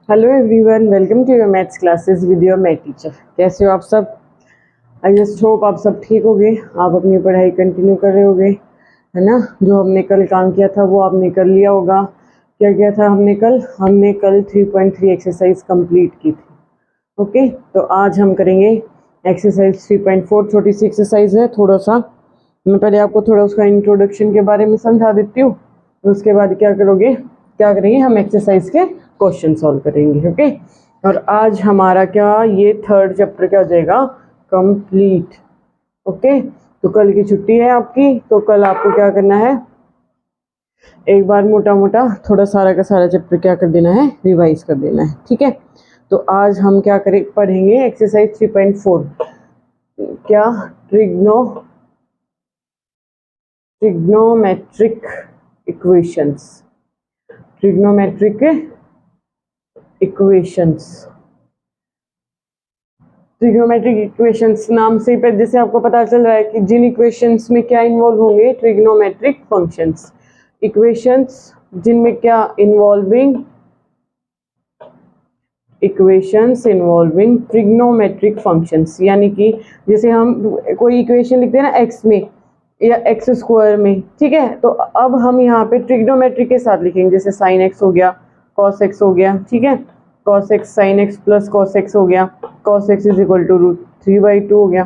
Hello everyone, welcome to your maths classes with your math teacher. कैसे हो आप सब? आई जस्ट होप आप सब ठीक होगे, आप अपनी पढ़ाई कंटिन्यू कर रहे होगे, है ना। जो हमने कल काम किया था वो आपने कर लिया होगा। क्या किया था हमने कल 3.3 एक्सरसाइज कंप्लीट की थी। ओके, तो आज हम करेंगे एक्सरसाइज 3.4। छोटी सी एक्सरसाइज है। थोड़ा सा मैं पहले आपको थोड़ा उसका इंट्रोडक्शन के बारे में समझा देती हूँ, उसके बाद क्या करेंगे हम एक्सरसाइज के क्वेश्चन सॉल्व करेंगे। ओके, और आज हमारा ये थर्ड चैप्टर क्या हो जाएगा, कंप्लीट। ओके, तो कल की छुट्टी है आपकी, तो कल आपको क्या करना है, एक बार मोटा मोटा थोड़ा सारा का सारा चैप्टर क्या कर देना है, रिवाइज कर देना है। ठीक है, तो आज हम क्या पढ़ेंगे एक्सरसाइज 3.4। क्या ट्रिग्नोमेट्रिक इक्वेशंस। ट्रिग्नोमेट्रिक इक्वेशंस नाम से ही जैसे आपको पता चल रहा है कि जिन इक्वेशंस में क्या इन्वॉल्व होंगे, ट्रिग्नोमेट्रिक फंक्शंस। इक्वेशंस जिनमें क्या इक्वेशंस इन्वॉल्विंग ट्रिग्नोमेट्रिक फंक्शंस, यानी कि जैसे हम कोई इक्वेशन लिखते हैं ना एक्स में या एक्स स्क्वायर में, ठीक है, तो अब हम यहाँ पे ट्रिग्नोमेट्रिक के साथ लिखेंगे। जैसे साइन एक्स हो गया, कॉस एक्स हो गया, ठीक है, cos x sine x plus cos x हो गया, cos x is equal to √3/2 हो गया।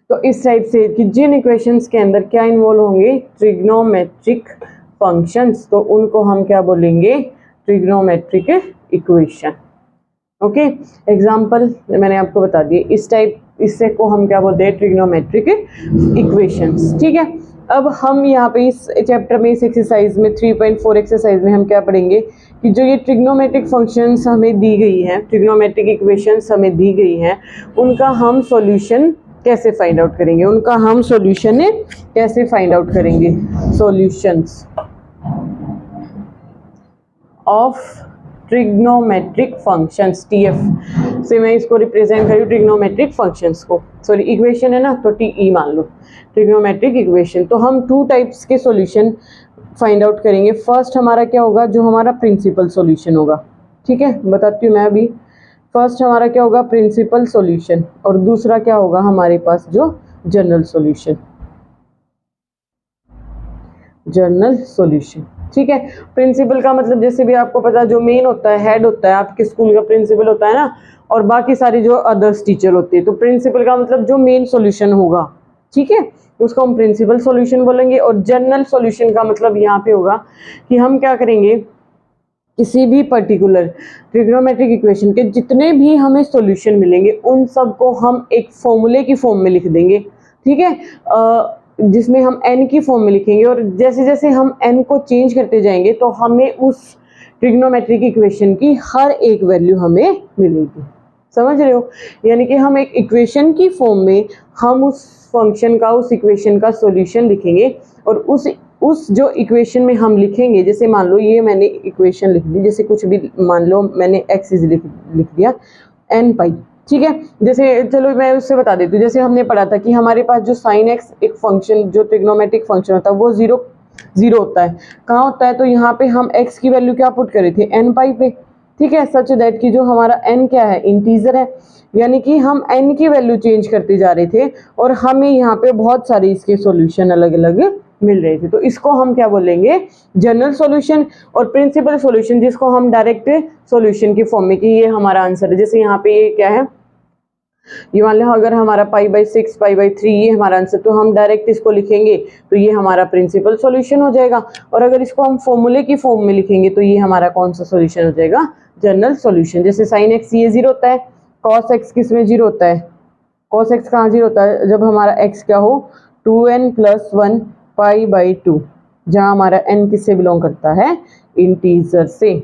तो इस टाइप से कि जिन इक्वेशंस के अंदर क्या इन्वॉल्व होंगे, ट्रिग्नोमेट्रिक फंक्शंस, तो उनको हम क्या बोलेंगे, ट्रिग्नोमेट्रिक इक्वेशन। ओके, एग्जांपल मैंने आपको बता दिए इस टाइप, इससे को हम क्या बोलते हैं, ट्रिग्नोमेट्रिक इक्वेशंस। ठीक है, अब हम यहाँ पे इस चैप्टर में, इस एक्सरसाइज में 3.4 एक्सरसाइज में हम क्या पढ़ेंगे कि जो ये ट्रिग्नोमेट्रिक फंक्शंस हमें दी गई हैं, ट्रिग्नोमेट्रिक इक्वेशंस हमें दी गई हैं, उनका हम सॉल्यूशन कैसे फाइंड आउट करेंगे, solutions of trigonometric functions, TF से मैं इसको रिप्रेजेंट करूँ, ट्रिग्नोमेट्रिक फंक्शंस को, सॉरी इक्वेशन है ना तो TE मान लो, ट्रिग्नोमेट्रिक इक्वेशन। तो हम टू टाइप्स के सॉल्यूशन फाइंड आउट करेंगे। फर्स्ट हमारा क्या होगा, जो हमारा प्रिंसिपल सॉल्यूशन होगा, ठीक है, बताती हूँ मैं अभी। फर्स्ट हमारा क्या होगा, प्रिंसिपल सॉल्यूशन, और दूसरा क्या होगा हमारे पास जो जनरल सॉल्यूशन। ठीक है, प्रिंसिपल का मतलब जैसे भी आपको पता है, जो मेन होता है, हेड होता है, आपके स्कूल का प्रिंसिपल होता है ना, और बाकी सारी जो अदर्स टीचर होती है, तो प्रिंसिपल का मतलब जो मेन सॉल्यूशन होगा, ठीक है, उसको हम प्रिंसिपल सॉल्यूशन बोलेंगे। और जनरल सॉल्यूशन का मतलब यहाँ पे होगा कि हम क्या करेंगे, किसी भी पर्टिकुलर ट्रिग्नोमेट्रिक इक्वेशन के जितने भी हमें सॉल्यूशन मिलेंगे, उन सबको हम एक फॉर्मूले की फॉर्म में लिख देंगे। ठीक है, जिसमें हम n की फॉर्म में लिखेंगे, और जैसे जैसे हम n को चेंज करते जाएंगे तो हमें उस ट्रिग्नोमेट्रिक इक्वेशन की हर एक वैल्यू हमें मिलेगी। समझ रहे हो, यानी कि हम एक इक्वेशन की फॉर्म में हम उस फंक्शन का, उस इक्वेशन का सॉल्यूशन लिखेंगे, और उस जो इक्वेशन में हम लिखेंगे, जैसे मान लो ये मैंने इक्वेशन लिख दी, जैसे कुछ भी मान लो मैंने x लिख दिया n पाई, ठीक है, जैसे चलो मैं उससे बता देती हूँ। जैसे हमने पढ़ा था कि हमारे पास जो साइन एक्स एक फंक्शन, जो ट्रिग्नोमेट्रिक फंक्शन होता है, वो जीरो होता है। कहाँ होता है, तो यहाँ पे हम x की वैल्यू क्या पुट करे थे, n पाई पे, ठीक है, सच दैट कि जो हमारा n क्या है, इंटीजर है, यानी कि हम n की वैल्यू चेंज करते जा रहे थे, और हमें यहाँ पे बहुत सारे इसके सॉल्यूशन अलग अलग मिल रहे थे। तो इसको हम क्या बोलेंगे, जनरल सॉल्यूशन। और प्रिंसिपल सॉल्यूशन, जिसको हम डायरेक्ट सॉल्यूशन की फॉर्म में, कि ये हमारा आंसर है। जैसे यहाँ पे ये क्या है, ये मान लो अगर हमारा π/6 π/3 ये हमारा आंसर, तो हम डायरेक्ट इसको लिखेंगे तो ये हमारा प्रिंसिपल सॉल्यूशन हो जाएगा। और अगर इसको हम फॉर्मूले की फॉर्म में लिखेंगे तो ये हमारा कौन सा सॉल्यूशन हो जाएगा, जनरल सॉल्यूशन। जैसे साइन एक्स ये 0 होता है, कॉस एक्स किस में 0 होता है, कॉस एक्स कहाँ 0 होता है, जब हमारा एक्स क्या हो, 2n+1 π/2, जहाँ हमारा n किससे बिलोंग करता है, इंटीजर से,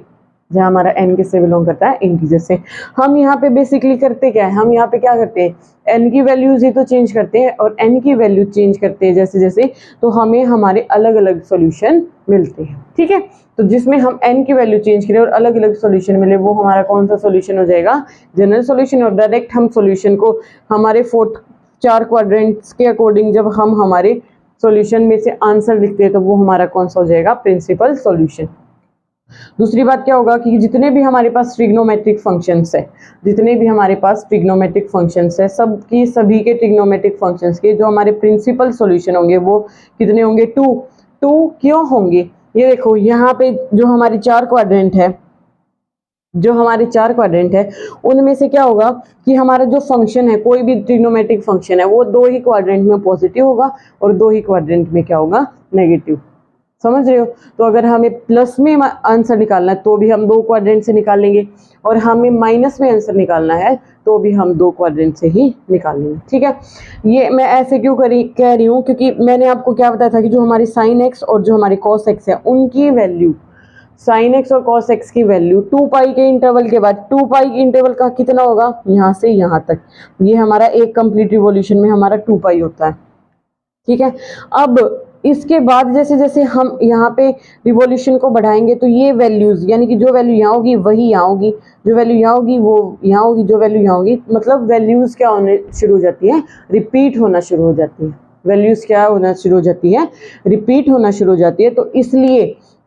जहाँ हमारा n किससे बिलोंग करता है, इंटीजर से। हम यहाँ पे बेसिकली करते क्या है, हम यहाँ पे क्या करते हैं, n की वैल्यूज ही तो चेंज करते हैं, और n की वैल्यू चेंज करते हैं जैसे जैसे, तो हमें हमारे अलग अलग सॉल्यूशन मिलते हैं। ठीक है, तो जिसमें हम n की वैल्यू चेंज करें और अलग अलग सॉल्यूशन मिले, वो हमारा कौन सा सॉल्यूशन हो जाएगा, जनरल सॉल्यूशन। और डायरेक्ट हम सॉल्यूशन को हमारे 4 क्वाड्रेंट्स के अकॉर्डिंग जब हम हमारे सॉल्यूशन में से आंसर लिखते हैं, तो वो हमारा कौन सा हो जाएगा, प्रिंसिपल सॉल्यूशन। दूसरी बात क्या होगा कि जितने भी हमारे पास ट्रिग्नोमेट्रिक फंक्शंस है, जितने भी हमारे पास ट्रिग्नोमेट्रिक फंक्शंस है, सबकी सभी के ट्रिग्नोमेट्रिक फंक्शंस के जो हमारे प्रिंसिपल सॉल्यूशन होंगे वो कितने होंगे, 2। 2 क्यों होंगे, ये देखो यहाँ पे जो हमारी 4 क्वाड्रेंट है, जो हमारे 4 क्वाड्रेंट है उनमें से क्या होगा कि हमारा जो फंक्शन है, कोई भी ट्रिग्नोमेट्रिक फंक्शन है, वो 2 ही क्वाड्रेंट में पॉजिटिव होगा और 2 ही क्वाड्रेंट में क्या होगा, नेगेटिव। समझ रहे हो? तो अगर हमें प्लस में आंसर निकालना है तो भी हम 2 क्वाड्रेंट से निकालेंगे, और हमें माइनस में आंसर निकालना है तो भी हम 2 क्वाड्रेंट से ही निकालेंगे। ठीक है, ये मैं ऐसे क्यों कह रही हूँ, क्योंकि मैंने आपको क्या बताया था कि जो हमारी साइन एक्स और जो हमारी कॉस एक्स है उनकी वैल्यू, साइन एक्स और कॉस एक्स की वैल्यू 2 पाई के इंटरवल के बाद, 2 पाई के इंटरवल का कितना होगा, यहाँ से यहाँ तक, ये हमारा एक कंप्लीट रिवॉल्यूशन में हमारा 2 पाई होता है। ठीक है, अब इसके बाद जैसे जैसे हम यहाँ पे रिवॉल्यूशन को बढ़ाएंगे तो ये वैल्यूज, यानी कि जो वैल्यू यहाँ होगी वही यहाँ होगी, जो वैल्यू यहाँ होगी वो यहाँ होगी, जो वैल्यू यहाँ होगी, मतलब वैल्यूज क्या होने शुरू हो जाती है, रिपीट होना शुरू हो जाती है। वैल्यूज क्या होना शुरू हो जाती है, रिपीट होना शुरू हो जाती है।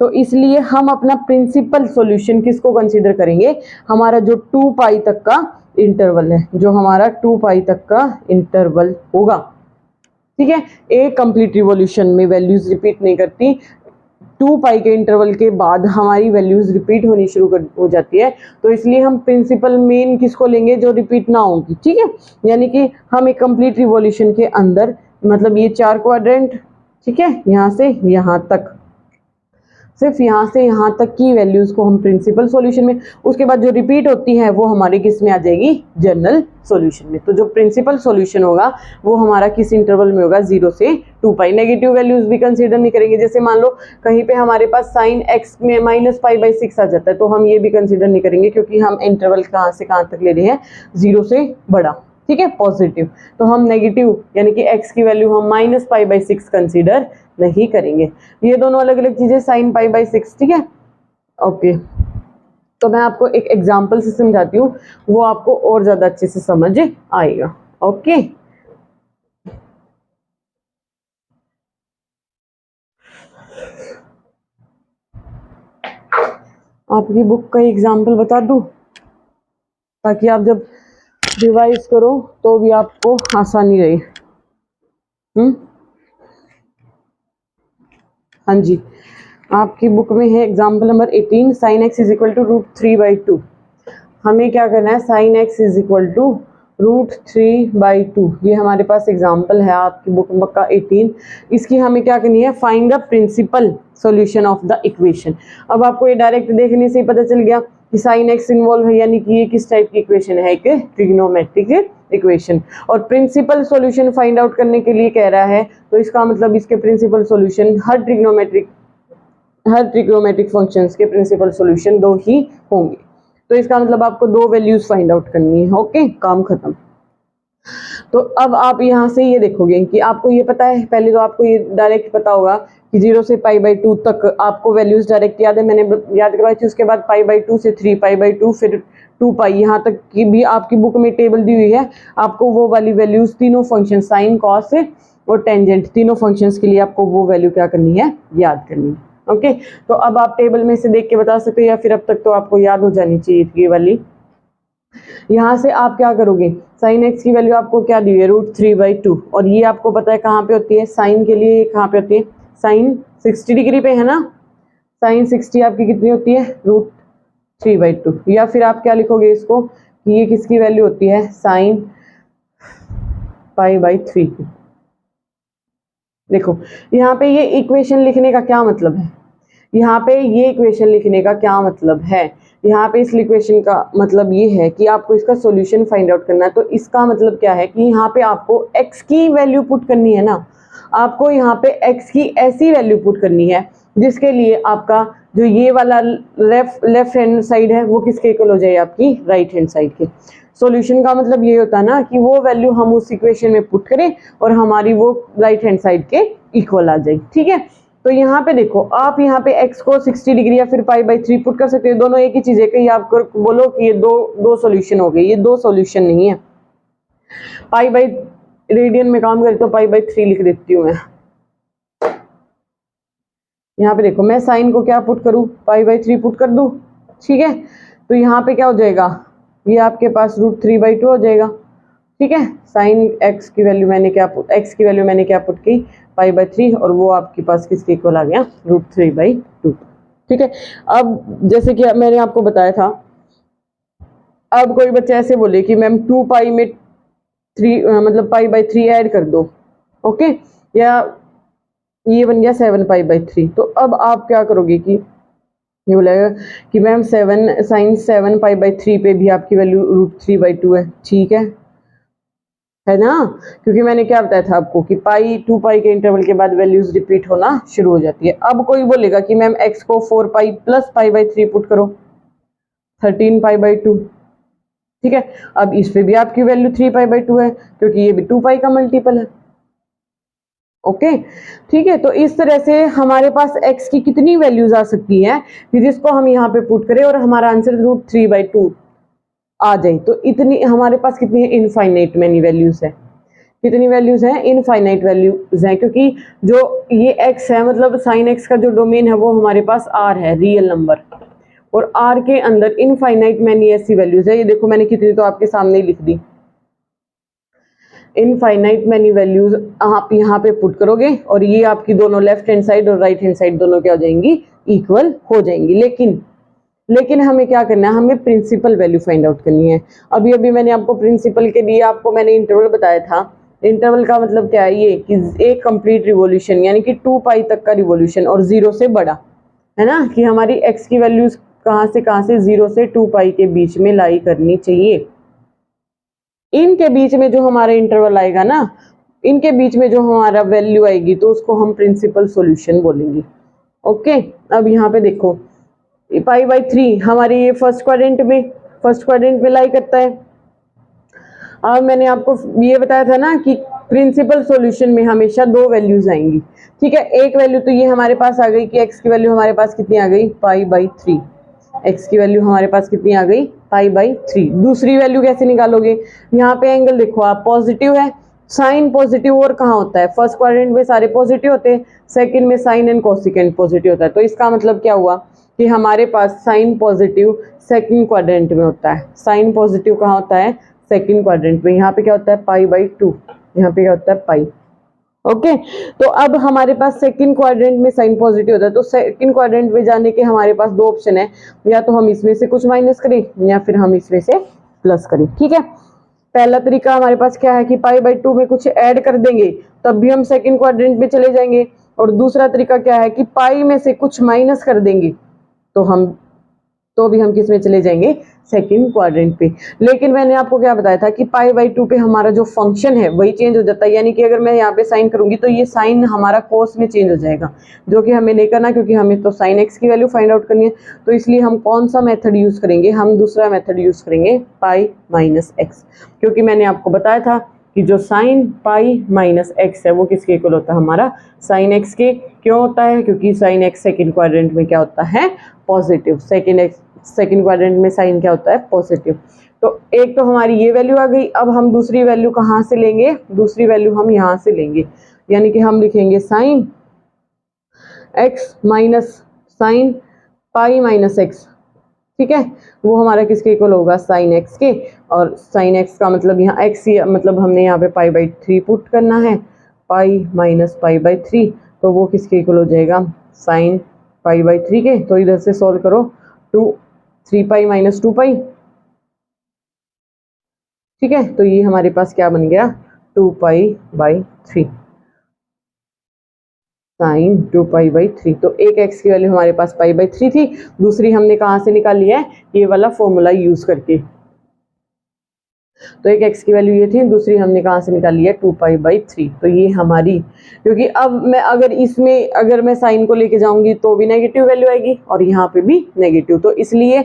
तो इसलिए हम अपना प्रिंसिपल सॉल्यूशन किसको कंसीडर करेंगे, हमारा जो 2 पाई तक का इंटरवल है, जो हमारा 2 पाई तक का इंटरवल होगा। ठीक है, एक कंप्लीट रिवॉल्यूशन में वैल्यूज रिपीट नहीं करती, 2 पाई के इंटरवल के बाद हमारी वैल्यूज रिपीट होनी शुरू हो जाती है। तो इसलिए हम प्रिंसिपल मेन किसको लेंगे, जो रिपीट ना होगी। ठीक है, यानी कि हम एक कंप्लीट रिवॉल्यूशन के अंदर, मतलब ये 4 क्वाड्रेंट, ठीक है, यहाँ से यहाँ तक, सिर्फ यहाँ से यहाँ तक की वैल्यूज को हम प्रिंसिपल सॉल्यूशन में, उसके बाद जो रिपीट होती है वो हमारे किस में आ जाएगी, जनरल सॉल्यूशन में। तो जो प्रिंसिपल सॉल्यूशन होगा वो हमारा किस इंटरवल में होगा, 0 से 2 पाई। नेगेटिव वैल्यूज भी कंसीडर नहीं करेंगे, जैसे मान लो कहीं पे हमारे पास साइन एक्स में -π/6 आ जाता है तो हम ये भी कंसीडर नहीं करेंगे, क्योंकि हम इंटरवल कहाँ से कहाँ तक ले रहे हैं, 0 से बड़ा। ठीक है, पॉजिटिव, तो हम नेगेटिव यानी कि x की वैल्यू हम -π/6 कंसीडर नहीं करेंगे। ये दोनों अलग अलग चीजें, साइन π/6। ठीक है, ओके, तो मैं आपको एक एग्जांपल से समझाती हूँ, वो आपको और ज्यादा अच्छे से समझ आएगा। ओके, आपकी बुक का एग्जांपल बता दूं ताकि आप जब रिवाइज करो तो भी आपको आसानी रहे। हाँ जी, आपकी बुक में है example number 18, sine x is equal to √3/2। हमें क्या करना है, sine x is equal to √3/2। ये हमारे पास एग्जाम्पल है आपकी बुक का 18। इसकी हमें क्या करनी है, find the principal solution of the equation. अब आपको ये डायरेक्ट देखने से ही पता चल गया कि साइन एक्स इन्वॉल्व है, यानी कि ये किस टाइप की इक्वेशन है, एक ट्रिग्नोमेट्रिक इक्वेशन। और प्रिंसिपल सॉल्यूशन फाइंड आउट करने के लिए कह रहा है, तो इसका मतलब इसके प्रिंसिपल सॉल्यूशन हर ट्रिग्नोमेट्रिक फंक्शंस के प्रिंसिपल सॉल्यूशन 2 ही होंगे। तो इसका मतलब आपको 2 वैल्यूज फाइंड आउट करनी है। ओके, काम खत्म। तो अब आप यहाँ से ये देखोगे कि आपको ये पता है, पहले तो आपको ये डायरेक्ट पता होगा कि 0 से π/2 तक आपको वैल्यूज डायरेक्ट याद है, मैंने याद करवाई थी। उसके बाद π/2 से 3π/2 फिर 2 पाई, यहाँ तक की भी आपकी बुक में टेबल दी हुई है। आपको वो वाली वैल्यूज तीनों फंक्शन, साइन, कॉस और टेंजेंट, तीनों फंक्शंस के लिए आपको वो वैल्यू क्या करनी है, याद करनी है। ओके, तो अब आप टेबल में से देख के बता सकते हो, या फिर अब तक तो आपको याद हो जानी चाहिए ये वाली। यहाँ से आप क्या करोगे, साइन एक्स की वैल्यू आपको क्या दी है, √3/2, और ये आपको पता है कहाँ पे होती है, साइन के लिए कहाँ पे होती है, साइन 60 डिग्री पे है ना, साइन 60 आपकी कितनी होती है, √3/2। या फिर आप क्या लिखोगे इसको कि ये किसकी वैल्यू होती है, साइन π/3 की। देखो यहाँ पे ये इक्वेशन लिखने का क्या मतलब है, यहाँ पे ये इक्वेशन लिखने का क्या मतलब है, यहाँ पे इस इक्वेशन का मतलब ये है कि आपको इसका सॉल्यूशन फाइंड आउट करना है। तो इसका मतलब क्या है कि यहाँ पे आपको x की वैल्यू पुट करनी है ना, आपको यहाँ पे x की ऐसी वैल्यू पुट करनी है जिसके लिए आपका जो ये वाला लेफ्ट हैंड साइड है वो किसके इक्वल हो जाए, आपकी राइट हैंड साइड के। सॉल्यूशन का मतलब ये होता है ना कि वो वैल्यू हम उस इक्वेशन में पुट करें और हमारी वो राइट हैंड साइड के इक्वल आ जाए। ठीक है, तो यहाँ पे देखो, आप यहाँ पे x को 60 डिग्री या फिर π/3 पुट कर सकते हो, दोनों एक ही चीज है। कहीं आप बोलो कि ये दो सॉल्यूशन हो गए, ये 2 सॉल्यूशन नहीं है। π/रेडियन में काम करे तो π/3 लिख देती हूँ मैं। यहाँ पे देखो मैं साइन को क्या पुट करूँ, π/3 पुट कर दूँ, ठीक है। तो यहाँ पे क्या हो जाएगा, ये आपके पास √3/2 हो जाएगा, ठीक है। साइन x की वैल्यू मैंने क्या पुट, x की वैल्यू मैंने क्या पुट की, π/3, और वो आपके पास किसके इक्वल आ गया, √3/2, ठीक है। अब जैसे कि मैंने आपको बताया था, अब कोई बच्चा ऐसे बोले कि मैम 2π में 3 मतलब π/3 ऐड कर दो, ओके, या ये बन गया 7π/3। तो अब आप क्या करोगे कि ये बोलेगा कि मैम साइन 7π/3 पे भी आपकी वैल्यू √3/2 है, ठीक है ना, क्योंकि मैंने क्या बताया था आपको कि 2π के इंटरवल के बाद वैल्यूज रिपीट होना शुरू हो जाती है। अब कोई बोलेगा कि मैम x को 4π + π/3 पुट करो, 13π/2, ठीक है। अब इस पे भी आपकी वैल्यू 3π/2 है, क्योंकि ये भी 2π का मल्टीपल है, ओके, ठीक है। तो इस तरह से हमारे पास x की कितनी वैल्यूज आ सकती हैं कि जिसको हम यहाँ पे पुट करें और हमारा आंसर √3/2 आ जाए। तो इतनी हमारे पास कितनी है, इनफाइनाइट मैनी वैल्यूज है। कितनी वैल्यूज हैं, इनफाइनाइट वैल्यूज हैं, क्योंकि जो ये x है मतलब साइन x का जो डोमेन है वो हमारे पास r है, रियल नंबर, और r के अंदर इनफाइनाइट मैनी ऐसी वैल्यूज है। ये देखो मैंने कितनी तो आपके सामने ही लिख दी, इनफाइनाइट मैनी वैल्यूज आप यहाँ पे पुट करोगे और ये आपकी दोनों लेफ्ट हैंड साइड और राइट हैंड साइड दोनों क्या हो जाएंगी, इक्वल हो जाएंगी। लेकिन हमें क्या करना है, हमें प्रिंसिपल वैल्यू फाइंड आउट करनी है। अभी अभी मैंने आपको प्रिंसिपल के लिए आपको मैंने इंटरवल बताया था। इंटरवल का मतलब क्या है, ये कि एक कंप्लीट रिवॉल्यूशन यानी कि 2π तक का रिवॉल्यूशन और 0 से बड़ा, है ना, कि हमारी x की वैल्यूज कहाँ से 0 से 2π के बीच में लाई करनी चाहिए। इनके बीच में जो हमारा इंटरवल आएगा ना, इनके बीच में जो हमारा वैल्यू आएगी तो उसको हम प्रिंसिपल सॉल्यूशन बोलेंगे, ओके। अब यहाँ पे देखो π/3 हमारी ये फर्स्ट क्वाड्रेंट में लाई करता है। अब मैंने आपको ये बताया था ना कि प्रिंसिपल सॉल्यूशन में हमेशा दो वैल्यूज आएंगी, ठीक है। एक वैल्यू तो ये हमारे पास आ गई कि x की वैल्यू हमारे पास कितनी आ गई, π/3, x की वैल्यू हमारे पास कितनी आ गई, π/3। दूसरी वैल्यू कैसे निकालोगे, यहाँ पे एंगल देखो आप, पॉजिटिव है, साइन पॉजिटिव और कहाँ होता है, फर्स्ट क्वाड्रेंट में सारे पॉजिटिव होते हैं, सेकंड में साइन एंड कोसेकेंट पॉजिटिव होता है। तो इसका मतलब क्या हुआ कि हमारे पास साइन पॉजिटिव सेकंड क्वाड्रेंट में होता है। साइन पॉजिटिव कहाँ होता है, सेकंड क्वाड्रेंट में। यहाँ पे क्या होता है, π/2, यहाँ पे क्या होता है, पाई, ओके। तो अब हमारे पास सेकंड क्वाड्रेंट में साइन पॉजिटिव होता है, तो सेकंड क्वाड्रेंट में जाने के हमारे पास दो ऑप्शन है, या तो हम इसमें से कुछ माइनस करें या फिर हम इसमें से प्लस करें, ठीक है। पहला तरीका हमारे पास क्या है कि π/2 में कुछ ऐड कर देंगे तब भी हम सेकंड क्वाड्रेंट में चले जाएंगे, और दूसरा तरीका क्या है कि पाई में से कुछ माइनस कर देंगे तो भी हम किस में चले जाएंगे, सेकंड क्वाड्रेंट पे। लेकिन मैंने आपको क्या बताया था कि π/2 पे हमारा जो फंक्शन है वही चेंज हो जाता है, यानी कि अगर मैं यहाँ पे साइन करूंगी तो ये साइन हमारा कोस में चेंज हो जाएगा, जो कि हमें नहीं करना, क्योंकि हमें तो साइन x की वैल्यू फाइंड आउट करनी है। तो इसलिए हम कौन सा मेथड यूज करेंगे, हम दूसरा मेथड यूज करेंगे π-x, क्योंकि मैंने आपको बताया था कि जो साइन π-x है वो किसके इक्वल होता है, हमारा साइन x के। क्यों होता है, क्योंकि साइन x सेकंड क्वाड्रेंट में क्या होता है, पॉजिटिव। सेकंड क्वाड्रेंट में साइन क्या होता है, पॉजिटिव। तो एक तो हमारी ये वैल्यू आ गई। अब हम दूसरी वैल्यू कहाँ से लेंगे, दूसरी वैल्यू हम यहाँ से लेंगे, यानी कि हम लिखेंगे sign x minus sign π-x, ठीक है। वो हमारा किसके इक्वल होगा, साइन x के। और साइन x का मतलब यहाँ x मतलब हमने यहाँ पे π/3 पुट करना है, π-π/3, तो वो किसके इक्वल हो जाएगा, साइन π/3 के। तो इधर से सॉल्व करो, 3π - 2π, ठीक है। तो ये हमारे पास क्या बन गया, 2π/3, साइन 2π/3। तो एक x की वैल्यू हमारे पास π/3 थी, दूसरी हमने कहाँ से निकाली है, ये वाला फॉर्मूला यूज करके। तो एक x की वैल्यू ये थी, दूसरी हमने कहाँ से निकाली है, 2π/3। तो ये हमारी, क्योंकि अब मैं अगर मैं साइन को लेके जाऊंगी तो भी नेगेटिव वैल्यू आएगी और यहाँ पे भी नेगेटिव, तो इसलिए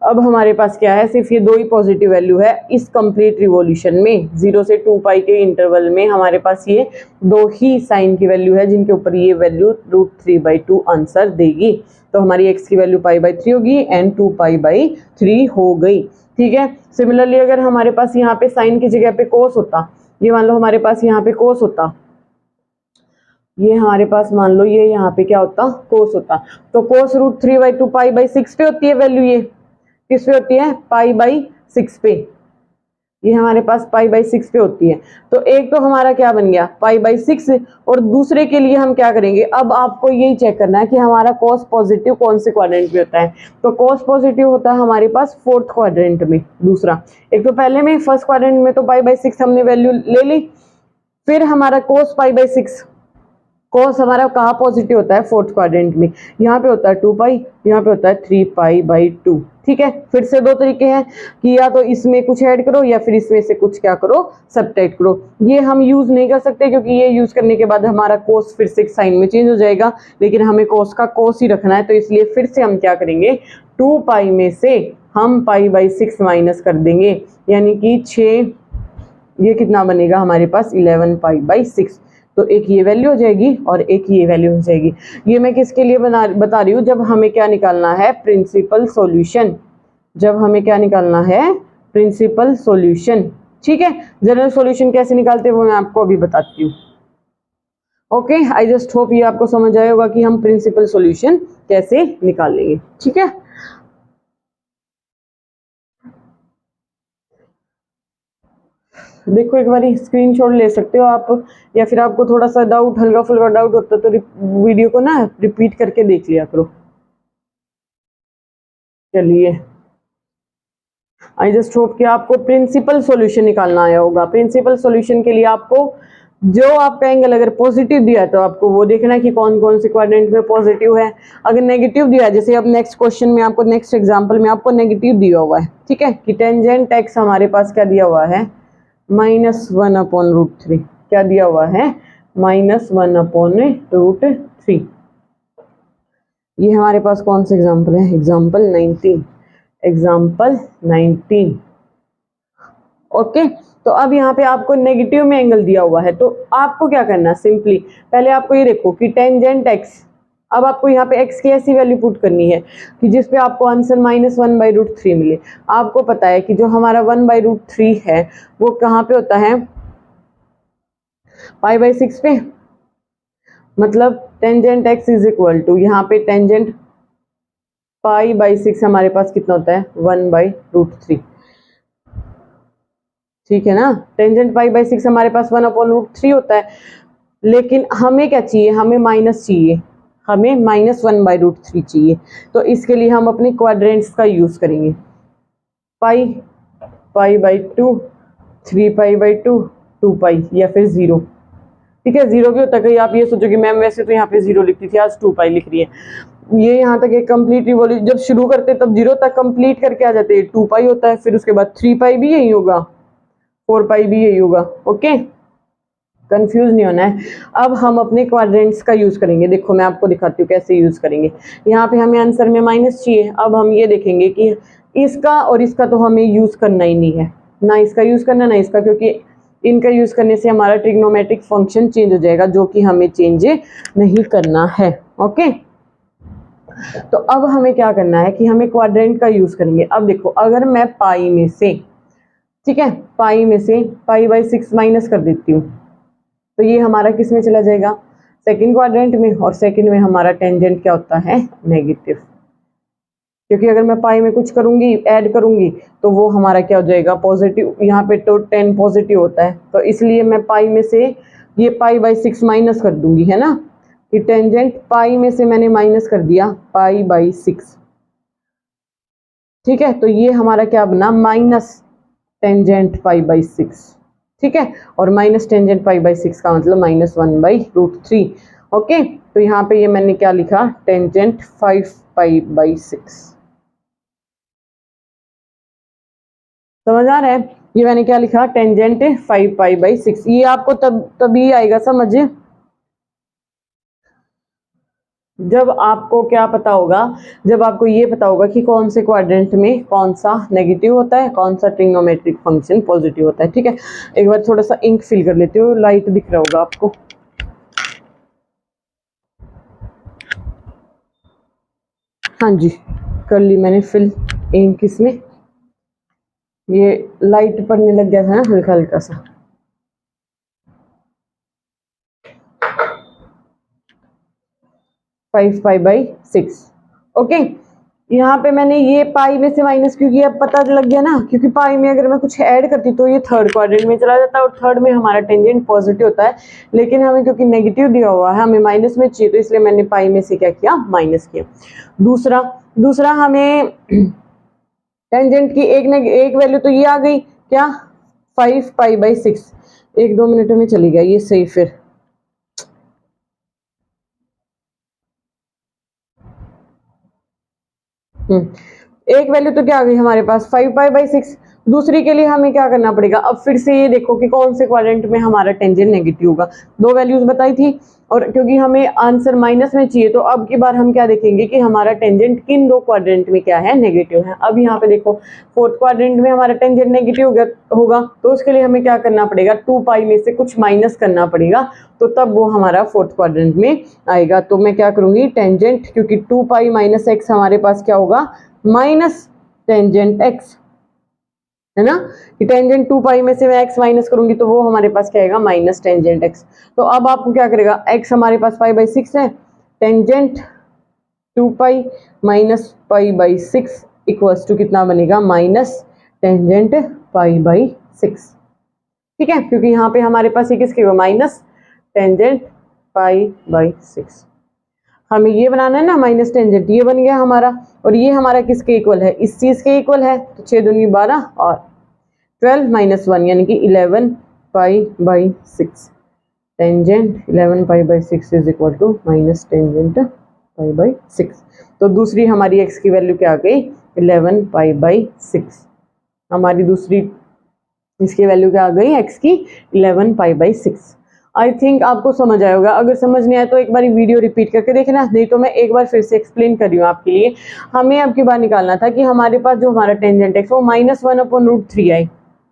अब हमारे पास क्या है, सिर्फ ये दो ही पॉजिटिव वैल्यू है इस कंप्लीट रिवॉल्यूशन में। 0 से 2π के इंटरवल में हमारे पास ये दो ही साइन की वैल्यू है जिनके ऊपर ये वैल्यू √3/2 आंसर देगी। तो हमारी x की वैल्यू π/3 होगी एंड 2π/3 हो गई, ठीक है। सिमिलरली अगर हमारे पास यहाँ पे साइन की जगह पे कोस होता, ये मान लो हमारे पास यहाँ पे कोस होता, ये हमारे पास मान लो ये यहाँ पे क्या होता, कोस होता, तो कोस रूट 3/2 पाई/6 पे होती है वैल्यू। ये किस पे होती है, पाई/6 पे। ये हमारे पास पाई/6 पे होती है। तो एक तो हमारा क्या बन गया पाई/6, और दूसरे के लिए हम क्या करेंगे, अब आपको यही चेक करना है कि हमारा कॉस पॉजिटिव कौन से क्वाड्रेंट में होता है। तो कॉस पॉजिटिव होता है हमारे पास फोर्थ क्वाड्रेंट में। दूसरा, एक तो पहले में फर्स्ट क्वाड्रेंट में तो पाई/6 हमने वैल्यू ले ली, फिर हमारा कोस पाई/6, कॉस हमारा कहाँ पॉजिटिव होता है, फोर्थ क्वाड्रेंट में। यहाँ पे होता है 2 पाई, यहाँ पे होता है 3 पाई/2। ठीक है, फिर से दो तरीके हैं कि या तो इसमें कुछ ऐड करो या फिर इसमें से कुछ क्या करो, सब्ट्रैक्ट करो। ये हम यूज नहीं कर सकते क्योंकि ये यूज करने के बाद हमारा कोस फिर से साइन में चेंज हो जाएगा, लेकिन हमें कोस का कोस ही रखना है। तो इसलिए फिर से हम क्या करेंगे, 2 पाई में से हम पाई/6 माइनस कर देंगे, यानी कि 6, ये कितना बनेगा हमारे पास 11 पाई/6। तो एक ये वैल्यू हो जाएगी और एक ये वैल्यू हो जाएगी। ये मैं किसके लिए बता रही हूँ, जब हमें क्या निकालना है, प्रिंसिपल सॉल्यूशन। जब हमें क्या निकालना है, प्रिंसिपल सॉल्यूशन। ठीक है, जनरल सॉल्यूशन कैसे निकालते हैं वो मैं आपको अभी बताती हूँ। ओके, आई जस्ट होप ये आपको समझ आया होगा कि हम प्रिंसिपल सॉल्यूशन कैसे निकालेंगे। ठीक है, देखो एक बार स्क्रीनशॉट ले सकते हो आप, या फिर आपको थोड़ा सा डाउट, हल्का फुल्का डाउट होता है तो वीडियो को ना रिपीट करके देख लिया करो। चलिए, आई जस्ट होप कि आपको प्रिंसिपल सॉल्यूशन निकालना आया होगा। प्रिंसिपल सॉल्यूशन के लिए आपको जो आपका एंगल अगर पॉजिटिव दिया है तो आपको वो देखना है कि कौन कौन से क्वाड्रेंट में पॉजिटिव है। अगर नेगेटिव दिया है, जैसे अब नेक्स्ट क्वेश्चन में आपको, नेक्स्ट एग्जांपल में आपको नेगेटिव दिया हुआ है, ठीक है, कि टेंजेंट एक्स हमारे पास क्या दिया हुआ है, -1/√3। क्या दिया हुआ है, -1/√3। ये हमारे पास कौन सा एग्जाम्पल है, एग्जाम्पल 19। एग्जाम्पल 19। ओके, तो अब यहाँ पे आपको नेगेटिव में एंगल दिया हुआ है, तो आपको क्या करना है, सिंपली पहले आपको ये देखो कि टेंजेंट एक्स, अब आपको यहाँ पे x की ऐसी वैल्यू पुट करनी है कि जिसपे आपको आंसर -1/√3 मिले। आपको पता है कि जो हमारा 1/√3 है वो कहाँ पे होता है, पाई/6 पे। मतलब tangent x is equal to, यहाँ पे टेंजेंट पाई/6 हमारे पास कितना होता है, 1/√3। ठीक है ना, टेंजेंट पाई/6 हमारे पास 1/√3 होता है, लेकिन हमें क्या चाहिए, हमें माइनस चाहिए, हमें -1/√3 चाहिए। तो इसके लिए हम अपने क्वाड्रेंट्स का यूज करेंगे, पाई/2, 3 पाई/2, 2 पाई, या फिर 0। ठीक है, 0 भी होता है, कहीं आप ये सोचो कि मैम वैसे तो यहाँ पे 0 लिखती थी, आज 2 पाई लिख रही है। ये यहाँ तक एक कंप्लीट रिवॉल्यूशन जब शुरू करते तब 0 तक कंप्लीट करके आ जाते हैं, 2 पाई होता है, फिर उसके बाद 3 पाई भी यही होगा, 4 पाई भी यही होगा। ओके, कंफ्यूज नहीं होना है। अब हम अपने क्वाड्रेंट्स का यूज करेंगे, देखो मैं आपको दिखाती हूँ कैसे यूज करेंगे। यहाँ पे हमें आंसर में माइनस चाहिए, अब हम ये देखेंगे कि इसका और इसका तो हमें यूज करना ही नहीं है, ना इसका यूज करना ना इसका, क्योंकि इनका यूज करने से हमारा ट्रिग्नोमेट्रिक फंक्शन चेंज हो जाएगा, जो कि हमें चेंज नहीं करना है। ओके, तो अब हमें क्या करना है कि हमें क्वाड्रेंट का यूज करेंगे। अब देखो, अगर मैं पाई में से, ठीक है, पाई में से पाई/6 माइनस कर देती हूँ, तो ये हमारा किस में चला जाएगा, सेकंड क्वाड्रेंट में, और सेकंड में हमारा टेंजेंट क्या होता है, नेगेटिव। क्योंकि अगर मैं पाई में कुछ करूंगी, ऐड करूंगी, तो वो हमारा क्या हो जाएगा, पॉजिटिव। यहाँ पे तो 10 पॉजिटिव होता है, तो इसलिए मैं पाई में से ये पाई/6 माइनस कर दूंगी, है ना, कि टेंजेंट पाई में से मैंने माइनस कर दिया पाई/6। ठीक है, तो ये हमारा क्या बना, माइनस टेंजेंट पाई/6। ठीक है, और माइनस टेंजेंट पाई/6 का मतलब -1/√3। ओके, तो यहाँ पे ये मैंने क्या लिखा, टेंजेंट 5 पाई/6। समझ आ रहा है, ये मैंने क्या लिखा, टेंजेंट 5 पाई/6। ये आपको तभी आएगा समझ जब आपको क्या पता होगा, जब आपको ये पता होगा कि कौन से क्वाड्रेंट में कौन सा नेगेटिव होता है, कौन सा ट्रिग्नोमेट्रिक फंक्शन पॉजिटिव होता है। ठीक है, एक बार थोड़ा सा इंक फिल कर लेते हो, लाइट दिख रहा होगा आपको। हाँ जी, कर ली मैंने फिल इंक इसमें, ये लाइट पड़ने लग गया था ना हल्का हल्का सा। 5π/6। ओके, यहाँ पे मैंने ये पाई में से माइनस क्यों किया, पता लग गया ना, क्योंकि पाई में अगर मैं कुछ ऐड करती तो ये थर्ड क्वाड्रेंट में चला जाता है और थर्ड में हमारा टेंजेंट पॉजिटिव होता है, लेकिन हमें क्योंकि नेगेटिव दिया हुआ है, हमें माइनस में चाहिए, तो इसलिए मैंने पाई में से क्या किया, माइनस किया। दूसरा हमें टेंजेंट की एक वैल्यू तो ये आ गई, क्या, 5π/6। 1-2 मिनट में चली गई ये सही। फिर एक वैल्यू तो क्या आ गई हमारे पास, 5π/6। दूसरी के लिए हमें क्या करना पड़ेगा, अब फिर से ये देखो कि कौन से क्वाड्रेंट में हमारा टेंजेंट नेगेटिव होगा। दो वैल्यूज बताई थी, और क्योंकि हमें आंसर माइनस में चाहिए, तो अब की बार हम क्या देखेंगे कि हमारा टेंजेंट किन दो क्वाड्रेंट में क्या है, नेगेटिव है। अब यहाँ पे देखो फोर्थ क्वाड्रेंट में हमारा टेंजेंट नेगेटिव होगा, तो उसके लिए हमें क्या करना पड़ेगा, 2π में से कुछ माइनस करना पड़ेगा, तो तब वो हमारा फोर्थ क्वाड्रेंट में आएगा। तो मैं क्या करूंगी, टेंजेंट, क्योंकि 2π - x हमारे पास क्या होगा, माइनस टेंजेंट x, है ना, कि टेंजेंट 2π में से मैं x माइनस करूंगी तो वो हमारे पास क्या आएगा, माइनस टेंजेंट x। तो अब आपको क्या करेगा, x हमारे पास π/6 है, टेंजेंट 2π - π/6 इक्वल्स टू कितना बनेगा, माइनस टेंजेंट π/6। ठीक है, क्योंकि यहाँ पे हमारे पास ये किसके हुआ, माइनस टेंजेंट π/6। हमें ये बनाना है ना, माइनस टेंजेंट, ये बन गया हमारा, और ये हमारा किसके इक्वल है, इस चीज के इक्वल है, तो 6 दूनी 12 और 12 - 1 यानी कि 11π/6। Tangent 11π/6 is equal to minus tangent π/6। तो दूसरी हमारी x की वैल्यू क्या आ गई, 11π/6। हमारी दूसरी इसकी वैल्यू क्या आ गई, x की 11π/6। आई थिंक आपको समझ आया होगा। अगर समझ नहीं आया तो एक बार वीडियो रिपीट करके देखना, नहीं तो मैं एक बार फिर से एक्सप्लेन कर रही हूँ आपके लिए। हमें अब की बार निकालना था कि हमारे पास जो हमारा टेंजेंट x वो -1/√3 आई।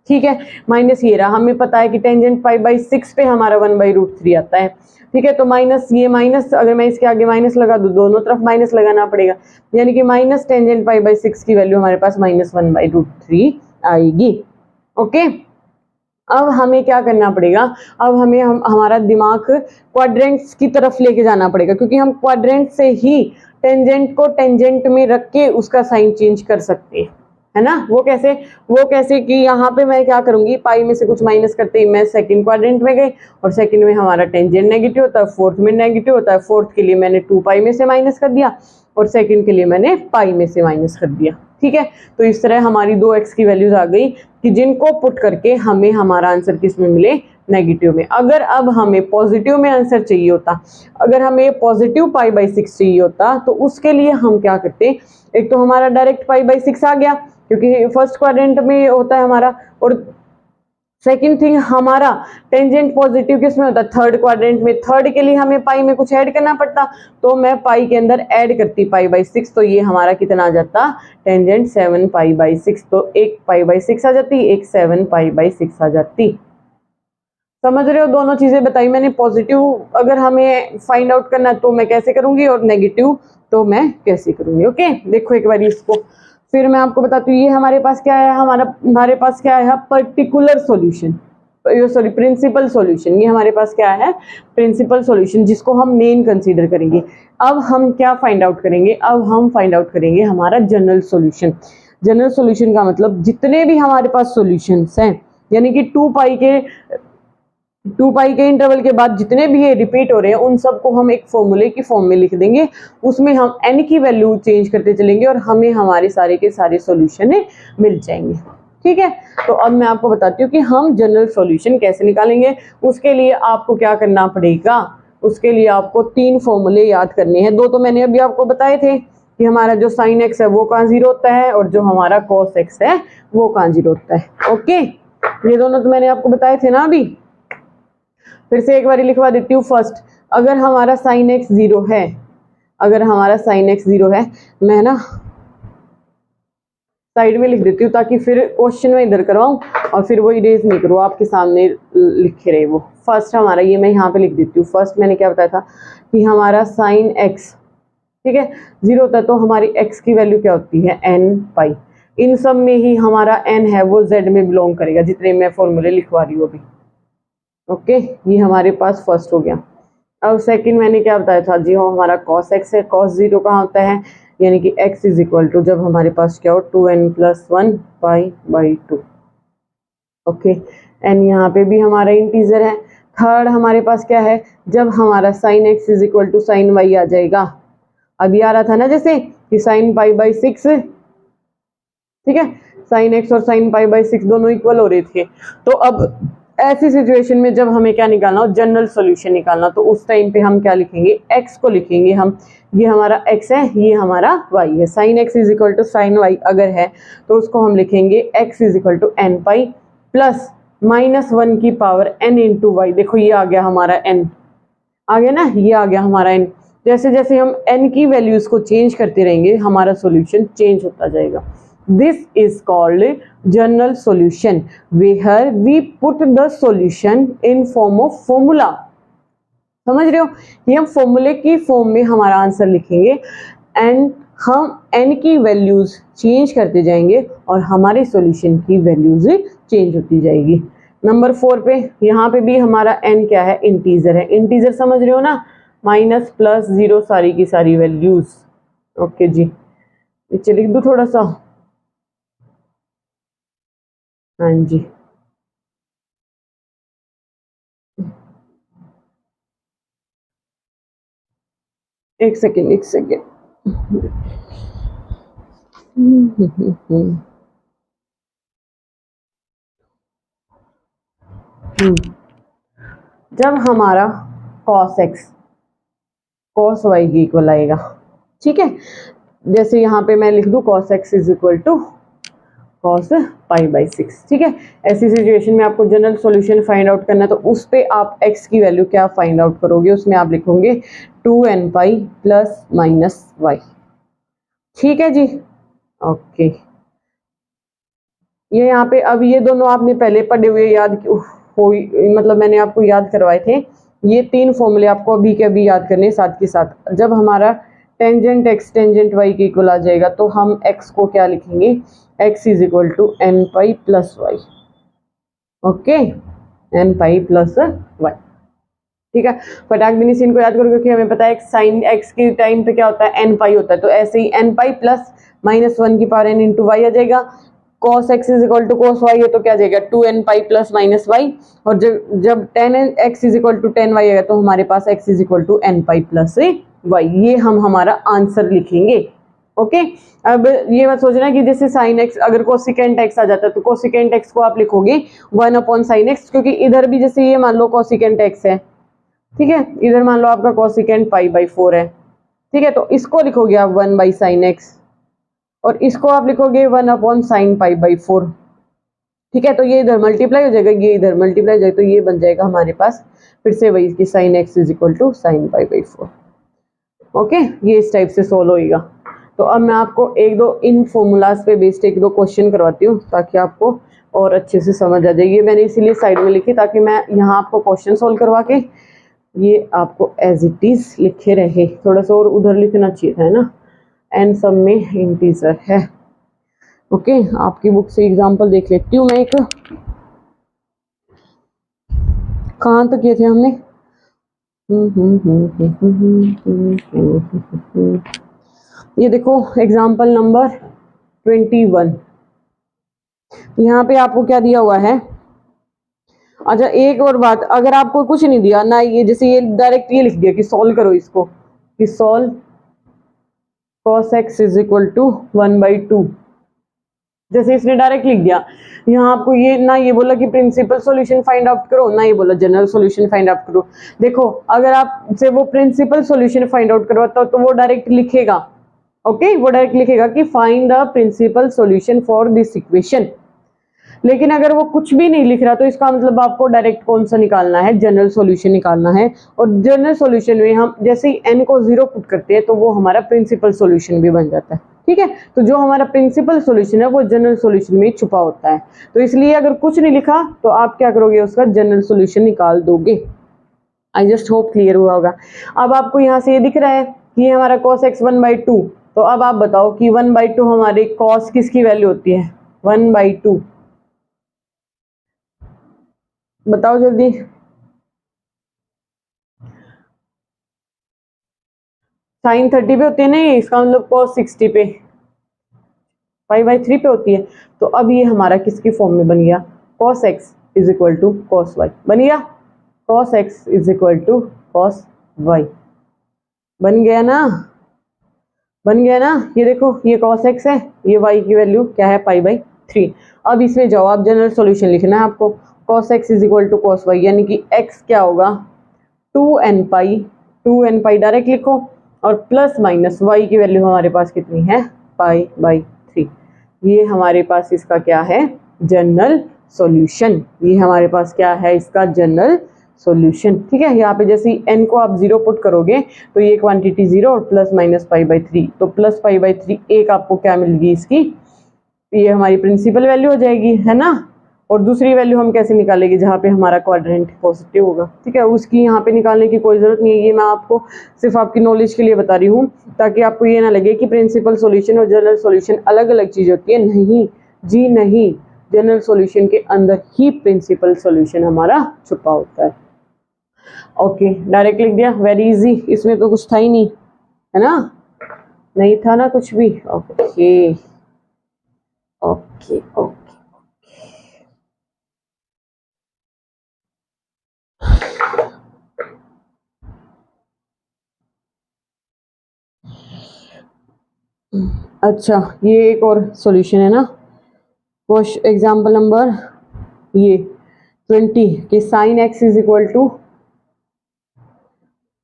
ठीक है, माइनस ये रहा, हमें पता है कि टेंजेंट π/6 पे हमारा 1/√3 आता है। ठीक है, तो माइनस, ये माइनस, अगर मैं इसके आगे माइनस लगा दूं, दोनों तरफ माइनस लगाना पड़ेगा, यानी कि माइनस टेंजेंट π/6 की वैल्यू हमारे पास -1/√3 आएगी। ओके, अब हमें क्या करना पड़ेगा, अब हमें हमारा दिमाग क्वाड्रेंट्स की तरफ लेके जाना पड़ेगा, क्योंकि हम क्वाड्रेंट से ही टेंजेंट को टेंजेंट में रख के उसका साइन चेंज कर सकते हैं, है ना। वो कैसे कि यहाँ पे मैं क्या करूंगी, पाई में से कुछ माइनस करते ही मैं सेकंड क्वाड्रेंट में गई, और सेकंड में हमारा टेंजेंट नेगेटिव होता है, फोर्थ में नेगेटिव होता है, फोर्थ के लिए मैंने 2π में से माइनस कर दिया, और सेकंड के लिए मैंने पाई में से माइनस कर दिया। ठीक है, तो इस तरह हमारी दो x की वैल्यूज आ गई कि जिनको पुट करके हमें हमारा आंसर किस में मिले, नेगेटिव में। अगर अब हमें पॉजिटिव में आंसर चाहिए होता, अगर हमें पॉजिटिव π/6 चाहिए होता, तो उसके लिए हम क्या करते, एक तो हमारा डायरेक्ट π/6 आ गया, क्योंकि फर्स्ट क्वाड्रेंट में होता है हमारा, और सेकेंड थिंग हमारा टेंजेंट पॉजिटिव किस में होता है, थर्ड क्वाड्रेंट में। थर्ड के लिए हमें पाई में कुछ ऐड करना पड़ता, तो मैं पाई के अंदर ऐड करती π/6, तो ये हमारा कितना आ जाता, टेंजेंट 7π/6। तो एक π/6 आ जाती, एक 7π/6 आ जाती। समझ रहे हो, दोनों चीजें बताई मैंने। पॉजिटिव अगर हमें फाइंड आउट करना तो मैं कैसे करूंगी, और नेगेटिव तो मैं कैसे करूंगी। ओके, देखो एक बार इसको, फिर मैं आपको बताती हूँ। ये हमारे पास क्या है, हमारे पास क्या है, particular solution, sorry principal solution. ये हमारे पास क्या है, प्रिंसिपल सॉल्यूशन, जिसको हम मेन कंसीडर करेंगे। अब हम क्या फाइंड आउट करेंगे, अब हम फाइंड आउट करेंगे हमारा जनरल सॉल्यूशन। जनरल सॉल्यूशन का मतलब जितने भी हमारे पास सॉल्यूशंस हैं, यानी कि 2π के इंटरवल के बाद जितने भी ये रिपीट हो रहे हैं, उन सबको हम एक फॉर्मूले की फॉर्म में लिख देंगे। उसमें हम n की वैल्यू चेंज करते चलेंगे, और हमें हमारे सारे के सारे सॉल्यूशन मिल जाएंगे। ठीक है, तो अब मैं आपको बताती हूँ कि हम जनरल सॉल्यूशन कैसे निकालेंगे। उसके लिए आपको क्या करना पड़ेगा, उसके लिए आपको 3 फॉर्मूले याद करने हैं। 2 तो मैंने अभी आपको बताए थे, कि हमारा जो साइन x है वो कहाँ 0 होता है, और जो हमारा cos x है वो कहाँ 0 होता है। ओके, ये दोनों तो मैंने आपको बताए थे ना अभी। फिर से एक बार लिखवा देती हूँ। फर्स्ट, अगर हमारा साइन x 0 है, अगर हमारा साइन x 0 है, मैं ना साइड में लिख देती हूँ, ताकि फिर क्वेश्चन में इधर करवाऊँ और फिर वो इरेज नहीं करूँ, आपके सामने लिखे रहे वो। फर्स्ट हमारा ये मैं यहाँ पे लिख देती हूँ। फर्स्ट मैंने क्या बताया था कि हमारा साइन x, ठीक है, 0 होता है, तो हमारी x की वैल्यू क्या होती है, n π। इन सब में ही हमारा n है वो z में बिलोंग करेगा, जितने मैं फॉर्मूले लिखवा रही हूँ अभी। ओके, ये हमारे पास फर्स्ट हो गया। अब सेकंड मैंने क्या बताया था जी, वो हमारा cos x है। cos 0 कहाँ होता है, यानी कि x इज इक्वल टू जब हमारे पास क्या हो 2n+1 π/2। ओके, एन यहाँ पे भी हमारा इंटीजर है। थर्ड हमारे पास क्या है, जब हमारा sin x is equal to sin y आ जाएगा। अभी आ रहा था ना जैसे कि sin π/6, ठीक है, sin x और sin π/6 दोनों इक्वल हो रहे थे। तो अब ऐसी सिचुएशन में जब हमें क्या निकालना हो, जनरल सॉल्यूशन निकालना, तो उस टाइम पे हम क्या लिखेंगे, x को लिखेंगे हम। ये हमारा x है, ये हमारा y है। sin x is equal to sin y अगर है तो उसको हम लिखेंगे x is equal to n pi plus -1 की पावर n इंटू वाई। देखो ये आ गया हमारा n, आ गया ना, ये आ गया हमारा n। जैसे जैसे हम n की वैल्यूज को चेंज करते रहेंगे हमारा सॉल्यूशन चेंज होता जाएगा। This is called general solution where we put the solution in form of formula. समझ रहे हो, ये हम फॉर्मूले की फॉर्म में हमारा आंसर लिखेंगे एंड हम n की वैल्यूज चेंज करते जाएंगे और हमारे सॉल्यूशन की वैल्यूज चेंज होती जाएगी। नंबर 4 पे, यहाँ पे भी हमारा n क्या है, इंटीजर है। इंटीजर समझ रहे हो ना, माइनस प्लस जीरो सारी की सारी वैल्यूज। ओके जी, नीचे लिख दूं थोड़ा सा, हाँ जी। एक सेकेंड एक सेकेंड। जब हमारा cos x cos y की इक्वल आएगा, ठीक है, जैसे यहाँ पे मैं लिख दूं cos x is equal to cos π/6, ठीक है। ऐसी सिचुएशन में आपको जनरल सॉल्यूशन फाइंड आउट करना है, तो उस पे आप x की वैल्यू क्या फाइंड आउट करोगे, उसमें आप लिखोगे 2n पाई प्लस माइनस y, ठीक है जी। ओके, ये यहाँ पे अब ये दोनों आपने पहले पढ़े हुए याद हो, मतलब मैंने आपको याद करवाए थे। ये तीन फॉर्मूले आपको अभी के अभी याद करने साथ के साथ। जब हमारा टेंजेंट x टेंजेंट y के इक्वल आ जाएगा तो हम x को क्या लिखेंगे, x is equal to n pi plus y. Okay, n pi plus y, ठीक है। फटाक भी इनको याद करो क्योंकि हमें पता है साइन x के टाइम पे क्या होता है, n पाई होता है। तो ऐसे ही n पाई प्लस -1 की पावर n इंटू वाई आ जाएगा। cos x is equal to cos y है तो क्या आ जाएगा 2n पाई प्लस माइनस वाई। और जब जब tan x is equal to 10 y आएगा तो हमारे पास x is equal to n pi plus y. ये हम हमारा आंसर लिखेंगे। ओके, अब ये मत सोचना कि जैसे sin x अगर कोसिकेंट x आ जाता है तो कोसिकेंट x को आप लिखोगे 1 अपॉन साइन x, क्योंकि इधर भी जैसे ये मान लो कोसिकेंट x है, ठीक है, इधर मान लो आपका कोसिकेंट π/4 है, ठीक है, तो इसको लिखोगे आप 1 बाई साइन एक्स और इसको आप लिखोगे 1 अपॉन साइन π/4, ठीक है। तो ये इधर मल्टीप्लाई हो जाएगा, ये इधर मल्टीप्लाई हो जाएगा, तो ये बन जाएगा हमारे पास फिर से वही कि sine x is equal to sine π/4। Okay, ये इस टाइप से सोल्व होएगा। तो अब मैं आपको एक दो इन फॉर्मूलाज पे बेस्ड एक दो क्वेश्चन करवाती हूँ ताकि आपको और अच्छे से समझ आ जाए। ये मैंने इसीलिए साइड में लिखी ताकि मैं यहाँ आपको क्वेश्चन सोल्व करवा के ये आपको एज इट इज लिखे रहे। थोड़ा सा और उधर लिखना चाहिए था, है ना, एन सब में इंटीजर है। ओके, आपकी बुक से एग्जांपल देख लेती हूँ मैं एक। कहाँ तक किए थे हमने, ये देखो एग्जांपल नंबर 21। यहाँ पे आपको क्या दिया हुआ है। अच्छा एक और बात, अगर आपको कुछ नहीं दिया ना, ये जैसे ये डायरेक्ट ये लिख दिया कि सॉल्व करो इसको, कि solve cos x is equal to 1/2, जैसे इसने डायरेक्ट लिख दिया। यहाँ आपको ये ना ये बोला कि प्रिंसिपल सॉल्यूशन फाइंड आउट करो, ना ये बोला जनरल सॉल्यूशन फाइंड आउट करो। देखो अगर आप से वो प्रिंसिपल सॉल्यूशन फाइंड आउट करवाता तो वो डायरेक्ट लिखेगा, ओके, वो डायरेक्ट लिखेगा कि find the principal solution for this equation. लेकिन अगर वो कुछ भी नहीं लिख रहा तो इसका मतलब आपको डायरेक्ट कौन सा निकालना है, जनरल सॉल्यूशन निकालना है। और जनरल सॉल्यूशन में हम जैसे ही n को 0 पुट करते हैं तो वो हमारा प्रिंसिपल सॉल्यूशन भी बन जाता है, ठीक है। तो जो हमारा प्रिंसिपल सॉल्यूशन है वो जनरल सॉल्यूशन में छुपा होता है। तो इसलिए अगर कुछ नहीं लिखा तो आप क्या करोगे, उसका जनरल सॉल्यूशन निकाल दोगे। आई जस्ट होप क्लियर हुआ होगा। अब आपको यहाँ से ये दिख रहा है कि ये हमारा cos x 1/2। तो अब आप बताओ कि 1/2 हमारे cos किसकी वैल्यू होती है, 1/2, बताओ जल्दी। साइन 30 पे होती है नहीं, इसका मतलब cos 60 पे पाई/3 पे होती है। तो अब ये हमारा किसकी फॉर्म में बन गया, cos x is equal to cos y बन गया, cos x is equal to cos y बन गया ना, बन गया ना। ये देखो ये cos x है, ये y की वैल्यू क्या है पाई/3। अब इसमें जाओ, आप जनरल सॉल्यूशन लिखना है आपको। cos x is equal to cos y यानी कि x क्या होगा 2n पाई डायरेक्ट लिखो, और प्लस माइनस y की वैल्यू हमारे पास कितनी है पाई/3। ये हमारे पास इसका क्या है जनरल सॉल्यूशन, ये हमारे पास क्या है इसका जनरल सॉल्यूशन। ठीक है, यहाँ पे जैसे n को आप 0 पुट करोगे तो ये क्वांटिटी 0 और प्लस माइनस पाई/3, तो प्लस पाई/3 एक आपको क्या मिलेगी इसकी, ये हमारी प्रिंसिपल वैल्यू हो जाएगी, है ना। और दूसरी वैल्यू हम कैसे निकालेंगे, जहाँ पे हमारा क्वाड्रेंट पॉजिटिव होगा। ठीक है, उसकी यहाँ पे निकालने की कोई ज़रूरत नहीं है, ये मैं आपको सिर्फ आपकी नॉलेज के लिए बता रही हूँ, ताकि आपको ये ना लगे कि प्रिंसिपल सॉल्यूशन और जनरल सॉल्यूशन अलग अलग चीज़ होती है। नहीं जी नहीं, जनरल सॉल्यूशन के अंदर ही प्रिंसिपल सॉल्यूशन हमारा छुपा होता है। ओके, डायरेक्ट लिख दिया, वेरी इजी, इसमें तो कुछ था ही नहीं, है ना, नहीं था ना कुछ भी। ओके ओके ओके, अच्छा ये एक और सॉल्यूशन है ना, क्वेश्चन एग्जाम्पल नंबर ये 20 कि sine x is equal to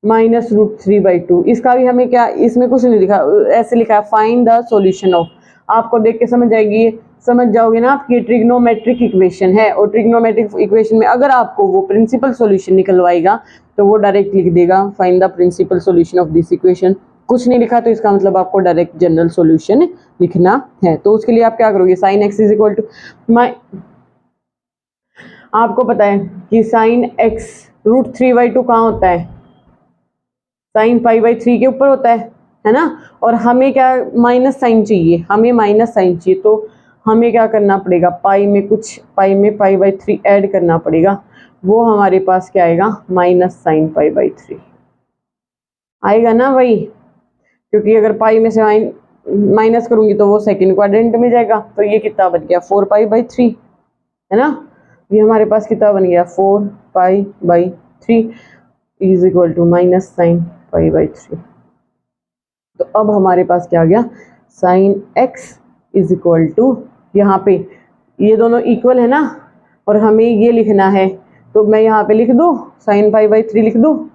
-√3/2। इसका भी हमें क्या, इसमें कुछ नहीं लिखा, ऐसे लिखा है फाइंड द सॉल्यूशन ऑफ। आपको देख के समझ आएगी, समझ जाओगे ना, आपकी ट्रिग्नोमेट्रिक इक्वेशन है, और ट्रिग्नोमेट्रिक इक्वेशन में अगर आपको वो प्रिंसिपल सॉल्यूशन निकलवाएगा तो वो डायरेक्ट लिख देगा find the principal solution of this equation. कुछ नहीं लिखा तो इसका मतलब आपको डायरेक्ट जनरल सॉल्यूशन लिखना है। तो उसके लिए आप क्या करोगे, sine x is equal to आपको पता है कि साइन एक्स √3/2 कहाँ होता है, साइन पाई/3 के ऊपर होता है ना। और हमें क्या माइनस साइन चाहिए, हमें माइनस साइन चाहिए, तो हमें क्या करना पड़ेगा, पाई में कुछ, पाई में पाई/3 ऐड करना पड़ेगा, वो हमारे पास क्या आएगा माइनस साइन पाई/3 आएगा ना भाई, क्योंकि अगर पाई में से माइनस करूंगी तो वो सेकंड क्वाड्रेंट में जाएगा। तो ये कितना बन गया 4π/3, है ना, ये हमारे पास कितना बन गया 4π/3 is equal to minus sine पाई/3। तो अब हमारे पास क्या आ गया, sine x is equal to, यहाँ पे ये दोनों इक्वल है ना, और हमें ये लिखना है, तो मैं यहाँ पे लिख दूँ साइन पाई/3 लिख दूँ,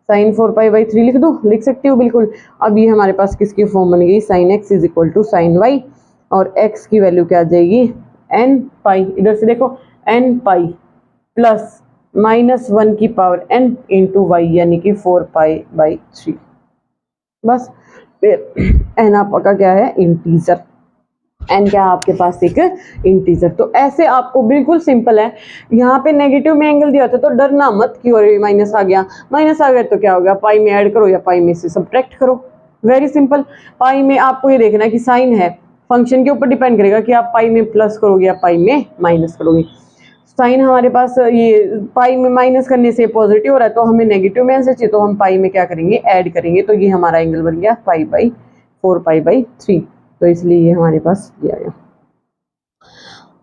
साइन 4π/3 लिख दूँ, लिख सकती हूँ बिल्कुल। अब ये हमारे पास किसकी फॉर्म बन गई, sine x is equal to sine y, और एक्स की वैल्यू क्या आ जाएगी n पाई, इधर से देखो n पाई प्लस -1 की पावर n इंटू वाई यानी कि 4π/3। बस फिर n आपका क्या है इंटीजर, n क्या है आपके पास एक इंटीजर। तो ऐसे आपको बिल्कुल सिंपल है, यहाँ पे नेगेटिव में एंगल दिया था तो डरना मत कि और माइनस आ गया, माइनस आ गया तो क्या हो गया, पाई में ऐड करो या पाई में से सब्ट्रैक्ट करो, वेरी सिंपल। पाई में आपको ये देखना है कि साइन है, फंक्शन के ऊपर डिपेंड करेगा कि आप पाई में प्लस करोगे या पाई में माइनस करोगे। साइन हमारे पास ये पाई में माइनस करने से पॉजिटिव हो रहा है, तो हमें नेगेटिव में आंसर चाहिए, तो हम पाई में क्या करेंगे ऐड करेंगे, तो ये हमारा एंगल बन गया 4π/3। तो इसलिए ये हमारे पास दिया गया।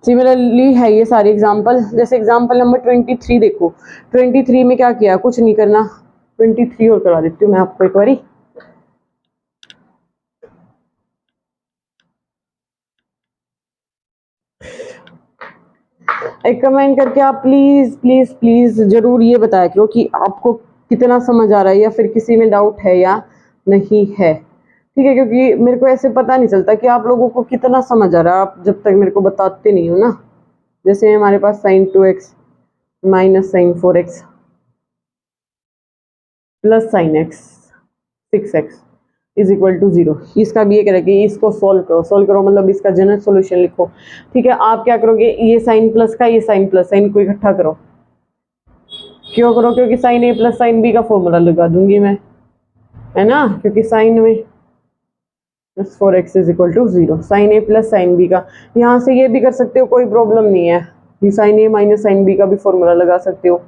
सिमिलरली है ये सारे एग्जाम्पल, जैसे एग्जाम्पल नंबर 23 देखो, 23 में क्या किया, कुछ नहीं करना, 23 और करा देती हूँ मैं आपको एक बारी। एक कमेंट करके आप प्लीज प्लीज प्लीज जरूर ये बताया करो कि आपको कितना समझ आ रहा है, या फिर किसी में डाउट है या नहीं है। ठीक है, क्योंकि मेरे को ऐसे पता नहीं चलता कि आप लोगों को कितना समझ आ रहा है, आप जब तक मेरे को बताते नहीं हो ना। जैसे हमारे पास sine 2x minus sine 4x plus sine x 6x is equal to 0, इसका भी ये कह रहा है कि इसको सोल्व करो, सोल्व करो मतलब इसका जनरल सॉल्यूशन लिखो। ठीक है, आप क्या करोगे, ये साइन प्लस का, ये साइन प्लस साइन को इकट्ठा करो, क्यों करो, क्योंकि sine a plus sine b का फॉर्मूला लगा दूंगी मैं, है ना, क्योंकि साइन में 4x is equal to 0, sine a plus sine b का, यहाँ से ये भी कर सकते हो, कोई प्रॉब्लम नहीं है, ये sine a minus sine b का भी फॉर्मूला लगा सकते हो।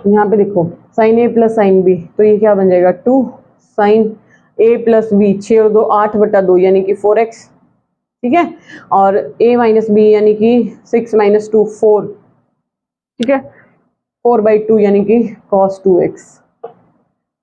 यहाँ पे देखो sine a plus sine b, तो ये क्या बन जाएगा 2 साइन a प्लस बी 6 और 2 8/2 यानी कि 4x, ठीक है, और a माइनस बी यानी कि 6 माइनस 2 4, ठीक है, 4/2 यानी कि cos 2x,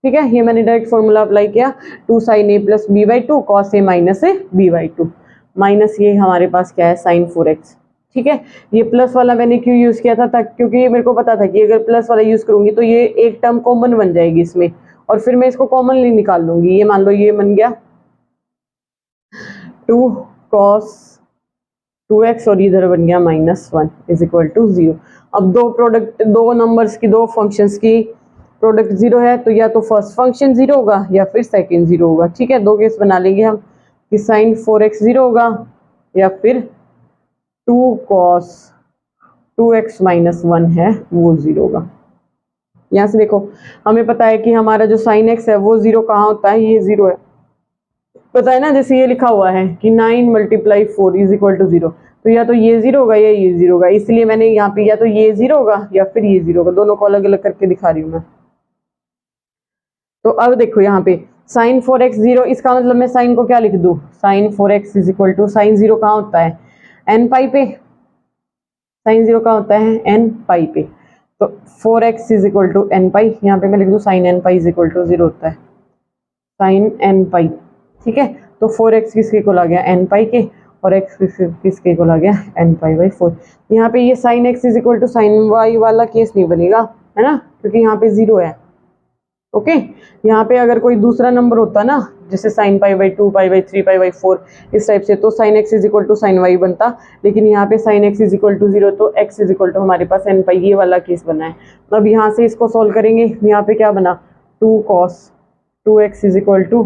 ठीक है। ये मैंने डायरेक्ट फॉर्मूला अप्लाई किया, 2 sin a plus b/2 cos a minus a b/2 minus ये हमारे पास क्या है sin 4x, ठीक है। ये प्लस वाला मैंने क्यों यूज किया था, क्योंकि मेरे को पता था कि अगर प्लस वाला यूज करूंगी तो ये एक टर्म कॉमन बन जाएगी इसमें, और फिर मैं इसको कॉमनली निकाल लूंगी। ये मान लो ये बन गया 2 cos 2x और इधर बन गया -1 इज इक्वल टू 0। अब दो नंबर्स की, दो फंक्शंस की प्रोडक्ट 0 है तो या तो फर्स्ट फंक्शन 0 होगा या फिर सेकंड 0 होगा, ठीक है। दो केस बना लेंगे हम कि sin 4x 0 होगा या फिर 2 cos 2x - 1 है वो 0 होगा। यहाँ से देखो हमें पता है कि हमारा जो sin x है वो 0 कहाँ होता है, ये 0 है, पता है ना। जैसे ये लिखा हुआ है कि 9 × 4 इज इक्वल टू 0, तो या तो ये 0 होगा या ये 0 होगा, इसलिए मैंने यहाँ पे या तो ये 0 होगा या फिर ये 0 होगा, दोनों को अलग अलग करके दिखा रही हूँ मैं। तो अब देखो यहाँ पे sin 4x 0, इसका मतलब मैं साइन को क्या लिख दूँ, sin 4x is equal to sine 0 कहाँ होता है n पाई पे, साइन 0 कहाँ होता है n पाई पे, तो 4x is equal to n pi, यहाँ पे मैं लिख दूँ sin n पाई इज इक्वल टू 0 होता है sin n पाई, ठीक है। तो 4x किसके इक्वल आ गया n पाई के, और x किसके इक्वल आ गया n पाई / 4। यहाँ पे ये sin x is equal to sin y वाला केस नहीं बनेगा, है ना, क्योंकि यहाँ पे 0 है, ओके। यहाँ पे अगर कोई दूसरा नंबर होता ना, जैसे sin π/2 π/3 π/4 इस टाइप से, तो sin x is equal to sin y बनता, लेकिन यहाँ पे sin x is equal to 0 तो x इज इक्वल टू हमारे पास n पाई, ये वाला केस बना है। अब यहाँ से इसको सॉल्व करेंगे, यहाँ पे क्या बना 2 cos 2x is equal to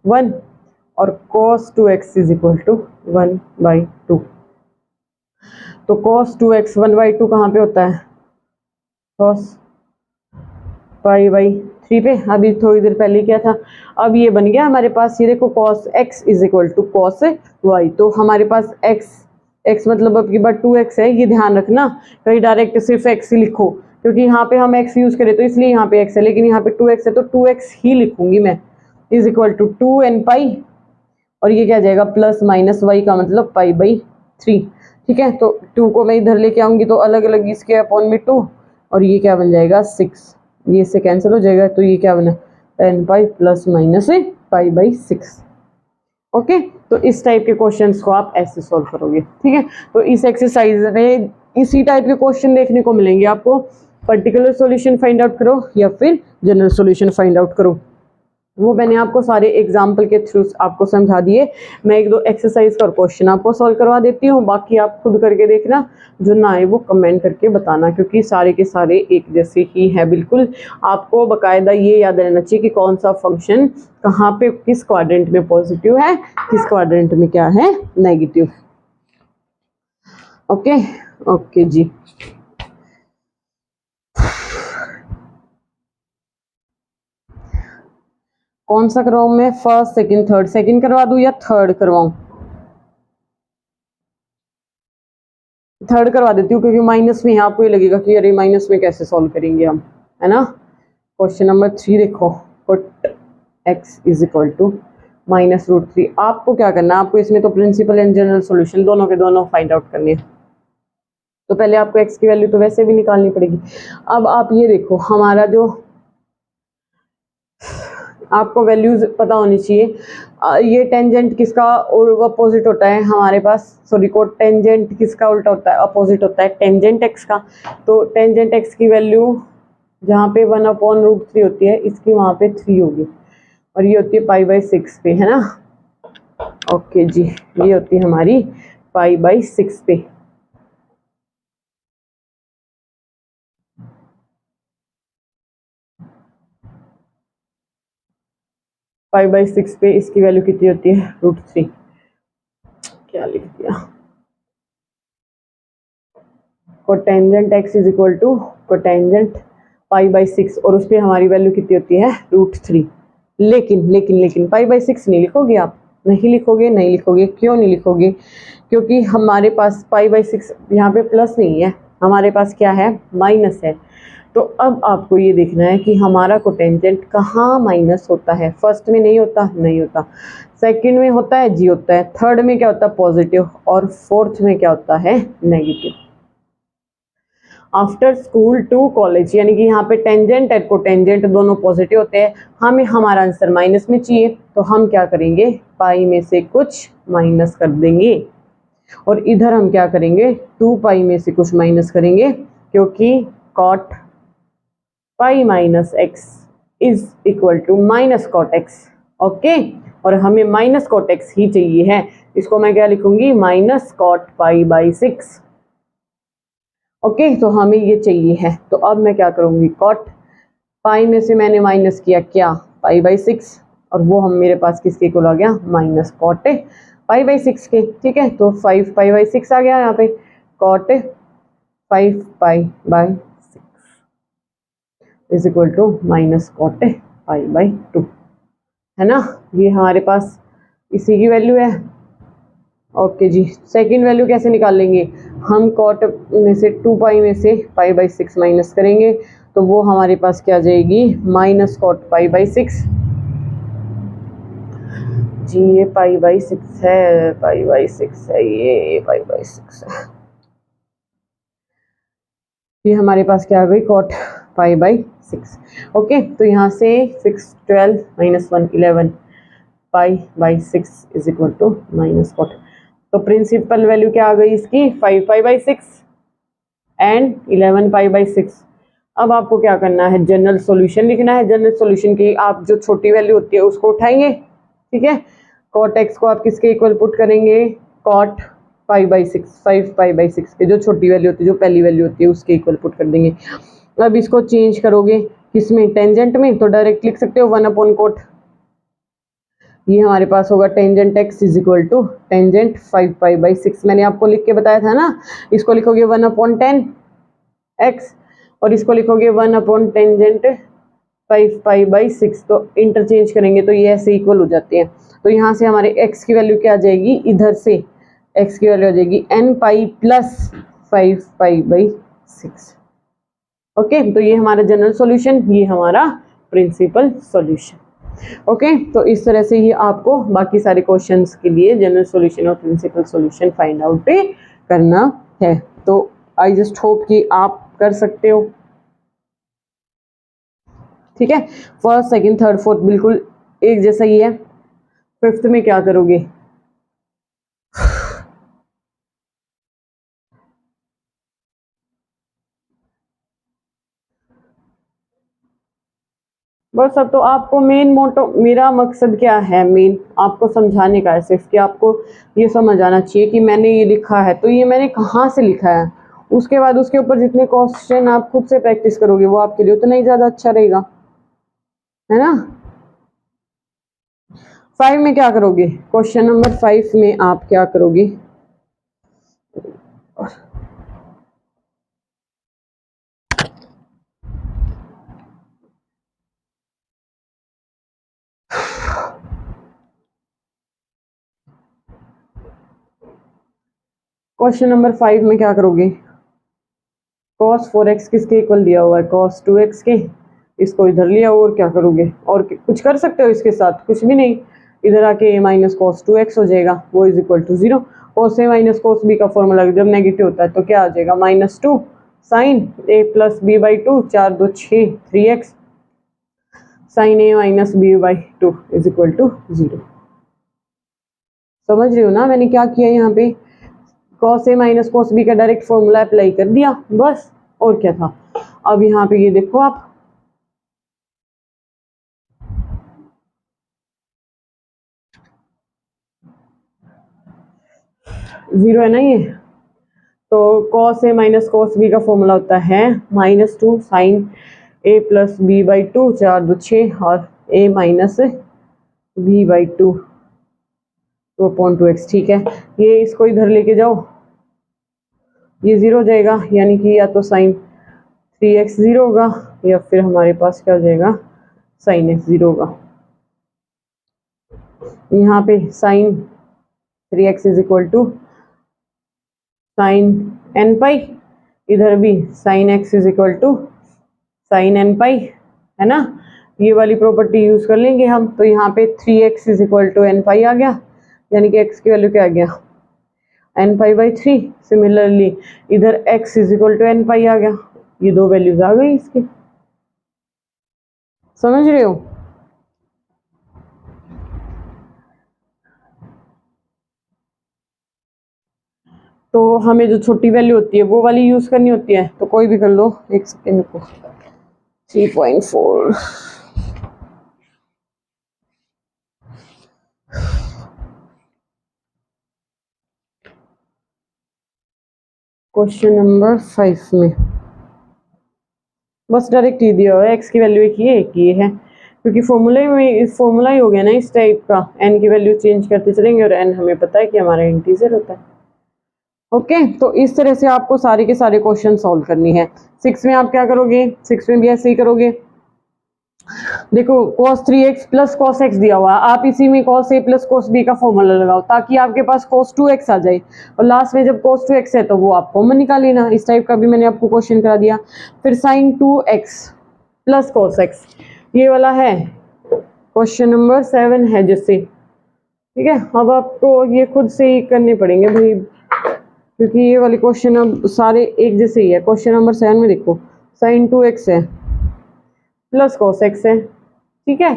1 और cos 2x is equal to 1/2। तो cos 2x 1/2 कहाँ पे होता है, cos π/3 पे, अभी थोड़ी देर पहले क्या था। अब ये बन गया हमारे पास, ये देखो cos x is equal to cos y, तो हमारे पास x मतलब अब की बार 2x है, ये ध्यान रखना, कहीं डायरेक्ट सिर्फ x ही लिखो, क्योंकि यहाँ पे हम x यूज करें तो इसलिए यहाँ पे x है, लेकिन यहाँ पे 2x है तो 2x ही लिखूंगी मैं, इज इक्वल टू 2n पाई, और ये क्या आ जाएगा प्लस माइनस y का मतलब π/3, ठीक है। तो 2 को मैं इधर लेके आऊंगी तो अलग अलग इसके अपॉन में 2, और ये क्या बन जाएगा 6, ये इससे कैंसिल हो जाएगा, तो ये क्या बना n pi plus minus π/6, okay. तो इस टाइप के क्वेश्चंस को आप ऐसे सॉल्व करोगे, ठीक है। तो इस एक्सरसाइज में इसी टाइप के क्वेश्चन देखने को मिलेंगे आपको, पर्टिकुलर सॉल्यूशन फाइंड आउट करो या फिर जनरल सॉल्यूशन फाइंड आउट करो, वो मैंने आपको सारे एग्जाम्पल के थ्रू आपको समझा दिए। मैं 1-2 एक्सरसाइज का क्वेश्चन आपको सॉल्व करवा देती हूँ, बाकी आप खुद करके देखना, जो ना आए वो कमेंट करके बताना, क्योंकि सारे के सारे एक जैसे ही हैं बिल्कुल। आपको बकायदा ये याद रहना चाहिए कि कौन सा फंक्शन कहाँ पे किस क्वाड्रेंट में पॉजिटिव है, किस क्वाड्रेंट में क्या है नेगेटिव। ओके ओके जी। कौन सा करवाऊं मैं, फर्स्ट सेकंड थर्ड, सेकंड करवा दूं या थर्ड करवाऊं, थर्ड करवा देती हूँ, क्योंकि माइनस में आपको ये लगेगा कि अरे माइनस में कैसे सॉल्व करेंगे हम, है ना। क्वेश्चन नंबर 3 देखो, put x is equal to -√3। आपको क्या करना है, आपको इसमें तो प्रिंसिपल एंड जनरल सॉल्यूशन दोनों के दोनों फाइंड आउट करने हैं। तो पहले आपको x की वैल्यू तो वैसे भी निकालनी पड़ेगी। अब आप ये देखो, हमारा जो आपको वैल्यूज पता होनी चाहिए, ये टेंजेंट किसका अपोजिट होता है हमारे पास, सॉरी को टेंजेंट किसका उल्टा होता है, अपोजिट होता है टेंजेंट x का। तो टेंजेंट x की वैल्यू जहाँ पे 1/√3 होती है, इसकी वहाँ पे 3 होगी, और ये होती है π/6 पे, है ना। ओके जी, ये होती है हमारी π/6 पे। π/6 पे इसकी वैल्यू कितनी होती है, √3। क्या लिख दिया, cotangent x is equal to cotangent π/6, और उस पर हमारी वैल्यू कितनी होती है, √3। लेकिन लेकिन लेकिन π/6 नहीं लिखोगे आप, नहीं लिखोगे, क्यों नहीं लिखोगे, क्योंकि हमारे पास π/6 यहाँ पे प्लस नहीं है, हमारे पास क्या है माइनस है। तो अब आपको ये देखना है कि हमारा कोटेंजेंट कहाँ माइनस होता है। फर्स्ट में नहीं होता, नहीं होता, सेकंड में होता है जी होता है, थर्ड में क्या होता है पॉजिटिव, और फोर्थ में क्या होता है negative. After school to college, यानी कि यहाँ पे टेंजेंट और कोटेंजेंट दोनों पॉजिटिव होते हैं, हमें हमारा आंसर माइनस में चाहिए, तो हम क्या करेंगे पाई में से कुछ माइनस कर देंगे, और इधर हम क्या करेंगे 2 पाई में से कुछ माइनस करेंगे, क्योंकि cot pi minus x is equal to minus cot x. Okay, और हमें माइनस कॉट एक्स ही चाहिए है, इसको मैं क्या लिखूंगी minus cot pi by 6। Okay, तो हमें ये चाहिए है, तो अब मैं क्या करूंगी कॉट पाई में से मैंने माइनस किया क्या पाई बाई 6, और वो हम मेरे पास किसके इक्वल आ गया माइनस कॉट पाई बाई 6 के। ठीक है, तो 5 पाई बाई 6 आ गया यहाँ पे, cot 5 pi by 6 is equal to minus cot pi by 2, है ना। ये हमारे पास इसी की वैल्यू है। ओके जी, सेकंड वैल्यू कैसे निकाल लेंगे हम, कॉट में से 2 पाई में से पाई बाई 6 माइनस करेंगे, तो वो हमारे पास क्या आ जाएगी माइनस कॉट पाई बाई 6। जी ये पाई बाई 6 है, पाई बाई 6 है, ये पाई बाई 6 है, ये हमारे पास क्या आ गई कॉट पाई बाई 6। ओके, तो यहाँ से 6 12 minus 1 11 pi by 6 is equal to minus cot. तो प्रिंसिपल वैल्यू क्या आ गई इसकी 5 pi by 6 and 11 pi by 6। अब आपको क्या करना है जनरल सॉल्यूशन लिखना है, जनरल सॉल्यूशन की आप जो छोटी वैल्यू होती है उसको उठाएंगे। ठीक है, कॉट एक्स को आप किसके इक्वल पुट करेंगे cot pi by 6, 5 pi by 6 के जो छोटी वैल्यू होती है जो पहली वैल्यू होती है उसके इक्वल पुट कर देंगे। अब इसको चेंज करोगे किसमें टेंजेंट में, तो डायरेक्ट लिख सकते हो 1 अपॉन कोट, ये हमारे पास होगा tangent x is equal to tangent 5 pi by 6, मैंने आपको लिख के बताया था ना। इसको लिखोगे 1 अपॉन 10 एक्स, और इसको लिखोगे 1 अपॉन टेंजेंट 5 पाई बाई 6, तो इंटरचेंज करेंगे तो ये ऐसे इक्वल हो जाते हैं। तो यहाँ से हमारे x की वैल्यू क्या आ जाएगी, इधर से x की वैल्यू आ जाएगी n pi plus 5 pi by 6। Okay, तो ये हमारा जनरल सॉल्यूशन, ये हमारा प्रिंसिपल सॉल्यूशन। ओके, तो इस तरह से ही आपको बाकी सारे क्वेश्चंस के लिए जनरल सॉल्यूशन और प्रिंसिपल सॉल्यूशन फाइंड आउट करना है। तो आई जस्ट होप कि आप कर सकते हो। ठीक है, फर्स्ट सेकंड थर्ड फोर्थ बिल्कुल एक जैसा ही है। फिफ्थ में क्या करोगे, बस अब तो आपको मेन मोटो, मेरा मकसद क्या है मेन आपको समझाने का है सिर्फ कि आपको ये समझ आना चाहिए कि मैंने ये लिखा है तो ये मैंने कहाँ से लिखा है। उसके बाद उसके ऊपर जितने क्वेश्चन आप खुद से प्रैक्टिस करोगे वो आपके लिए उतना ही ज़्यादा अच्छा रहेगा, है ना। 5 में क्या करोगे, क्वेश्चन नंबर 5 में आप क्या करोगे, क्वेश्चन नंबर 5 में क्या करोगे, cos 4x किसके इक्वल दिया हुआ है cos 2x के, इसको इधर लिया और क्या करोगे, और कुछ कर सकते हो इसके साथ, कुछ भी नहीं, इधर आके a माइनस कॉस 2x हो जाएगा, वो is equal to 0। cos a minus cos b का फॉर्मूला जब नेगेटिव होता है तो क्या आ जाएगा -2 sine a plus B by 2, 4 2 6 3x sine a minus B by 2 is equal to 0। समझ रहे हो ना मैंने क्या किया यहाँ पे, cos a minus cos b का डायरेक्ट फॉर्मूला अप्लाई कर दिया बस, और क्या था। अब यहाँ पे ये देखो आप, जीरो है ना ये, तो cos a minus cos b का फॉर्मूला होता है -2 sine a plus B by 2, 4 2 6 और a minus B by 2 2/2x। ठीक है, ये इसको इधर लेके जाओ, ये 0 हो जाएगा, यानी कि या तो साइन 3x 0 होगा या फिर हमारे पास क्या हो जाएगा साइन x 0 होगा। यहाँ पे sine 3x is equal to sine n pi, इधर भी sine x is equal to sine n pi, है ना, ये वाली प्रॉपर्टी यूज कर लेंगे हम। तो यहाँ पे 3x is equal to n pi आ गया, यानी कि x की वैल्यू क्या आ गया, एन पाई बाई 3। सिमिलरली इधर x is equal to n pi आ गया, ये दो वैल्यूज आ गई इसकी, समझ रहे हो। तो हमें जो छोटी वैल्यू होती है वो वाली यूज करनी होती है, तो कोई भी कर लो, एक सेकेंड को, 3.4। क्वेश्चन नंबर 5 में बस डायरेक्ट ही दिया हुआ है, x की वैल्यू एक ये है, क्योंकि फॉर्मूले में इस फॉर्मूला ही हो गया ना इस टाइप का, n की वैल्यू चेंज करते चलेंगे और n हमें पता है कि हमारा इंटीजर होता है। ओके, तो इस तरह से आपको सारे के सारे क्वेश्चन सॉल्व करनी है। 6 में आप क्या करोगे, 6 में भी ऐसे ही करोगे। देखो cos 3x plus cos x दिया हुआ है, आप इसी में cos a plus cos b का फॉर्मूला लगाओ ताकि आपके पास cos 2x आ जाए, और लास्ट में जब cos 2x है तो वो आप कॉमन निकाल लेना। इस टाइप का भी मैंने आपको क्वेश्चन करा दिया। फिर sin 2x plus cos x, ये वाला है क्वेश्चन नंबर 7 है जिससे, ठीक है। अब आपको ये खुद से ही करने पड़ेंगे भाई, क्योंकि ये वाले क्वेश्चन अब सारे एक जैसे ही है। क्वेश्चन नंबर 7 में देखो sin 2x है प्लस cos x है, ठीक है।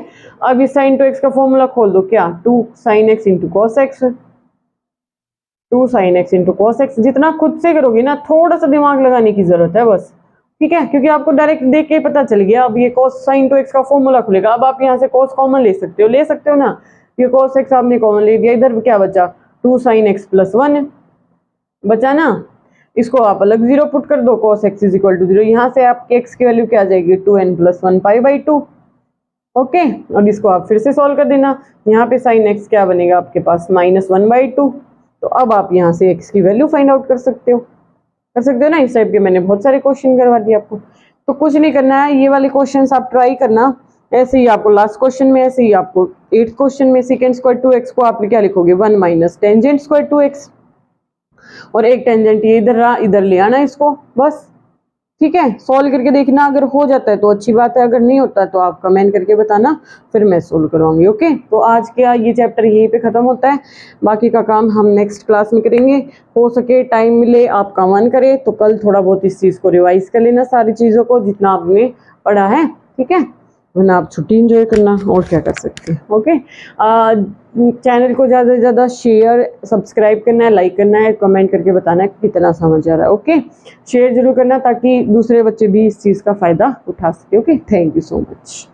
अब इस sin 2x का फॉर्मूला खोल दो, क्या 2 sin x into cos x, 2 sin x into cos x। जितना खुद से करोगे ना, थोड़ा सा दिमाग लगाने की जरूरत है बस, ठीक है, क्योंकि आपको डायरेक्ट देख के पता चल गया। अब ये cos sin 2x का फॉर्मूला खुलेगा, अब आप यहाँ से cos कॉमन ले सकते हो ना, ये cos x आपने कॉमन ले लिया, इधर क्या बचा 2 sin x प्लस 1 बचा ना, इसको आप अलग जीरो पुट कर दो, cos x is equal to 0। यहाँ से आपके x की वैल्यू क्या आ जाएगी 2n plus 1 pi by 2। Okay, और इसको आप फिर से सॉल्व कर देना, यहाँ पे sin x क्या बनेगा आपके पास -1 बाई 2। तो अब आप यहाँ से x की वैल्यू फाइंड आउट कर सकते हो ना। इस टाइप के मैंने बहुत सारे क्वेश्चन करवा दिए आपको, तो कुछ नहीं करना है, ये वाले क्वेश्चन आप ट्राई करना। ऐसे ही आपको लास्ट क्वेश्चन में, ऐसे ही आपको 8th क्वेश्चन में सेकेंड स्क्वायर 2x को आप क्या लिखोगे 1 माइनस टेंजेंट स्क्वायर 2x, और एक टेंजेंट ये इधर रहा, इधर ले आना इसको बस, ठीक है। सॉल्व करके देखना, अगर हो जाता है तो अच्छी बात है, अगर नहीं होता तो आप कमेंट करके बताना, फिर मैं सोल्व करवाऊंगी। ओके, तो आज का ये चैप्टर यहीं पे खत्म होता है, बाकी का काम हम नेक्स्ट क्लास में करेंगे। हो सके टाइम मिले, आपका मन करे तो कल थोड़ा बहुत इस चीज़ को रिवाइज कर लेना, सारी चीज़ों को जितना आपने पढ़ा है, ठीक है, वरना आप छुट्टी एंजॉय करना, और क्या कर सकते हैं। ओके, चैनल को ज़्यादा से ज़्यादा शेयर सब्सक्राइब करना है, लाइक करना है, कमेंट करके बताना है कितना समझ आ रहा है। ओके, शेयर जरूर करना ताकि दूसरे बच्चे भी इस चीज़ का फ़ायदा उठा सके। Okay, thank you so much.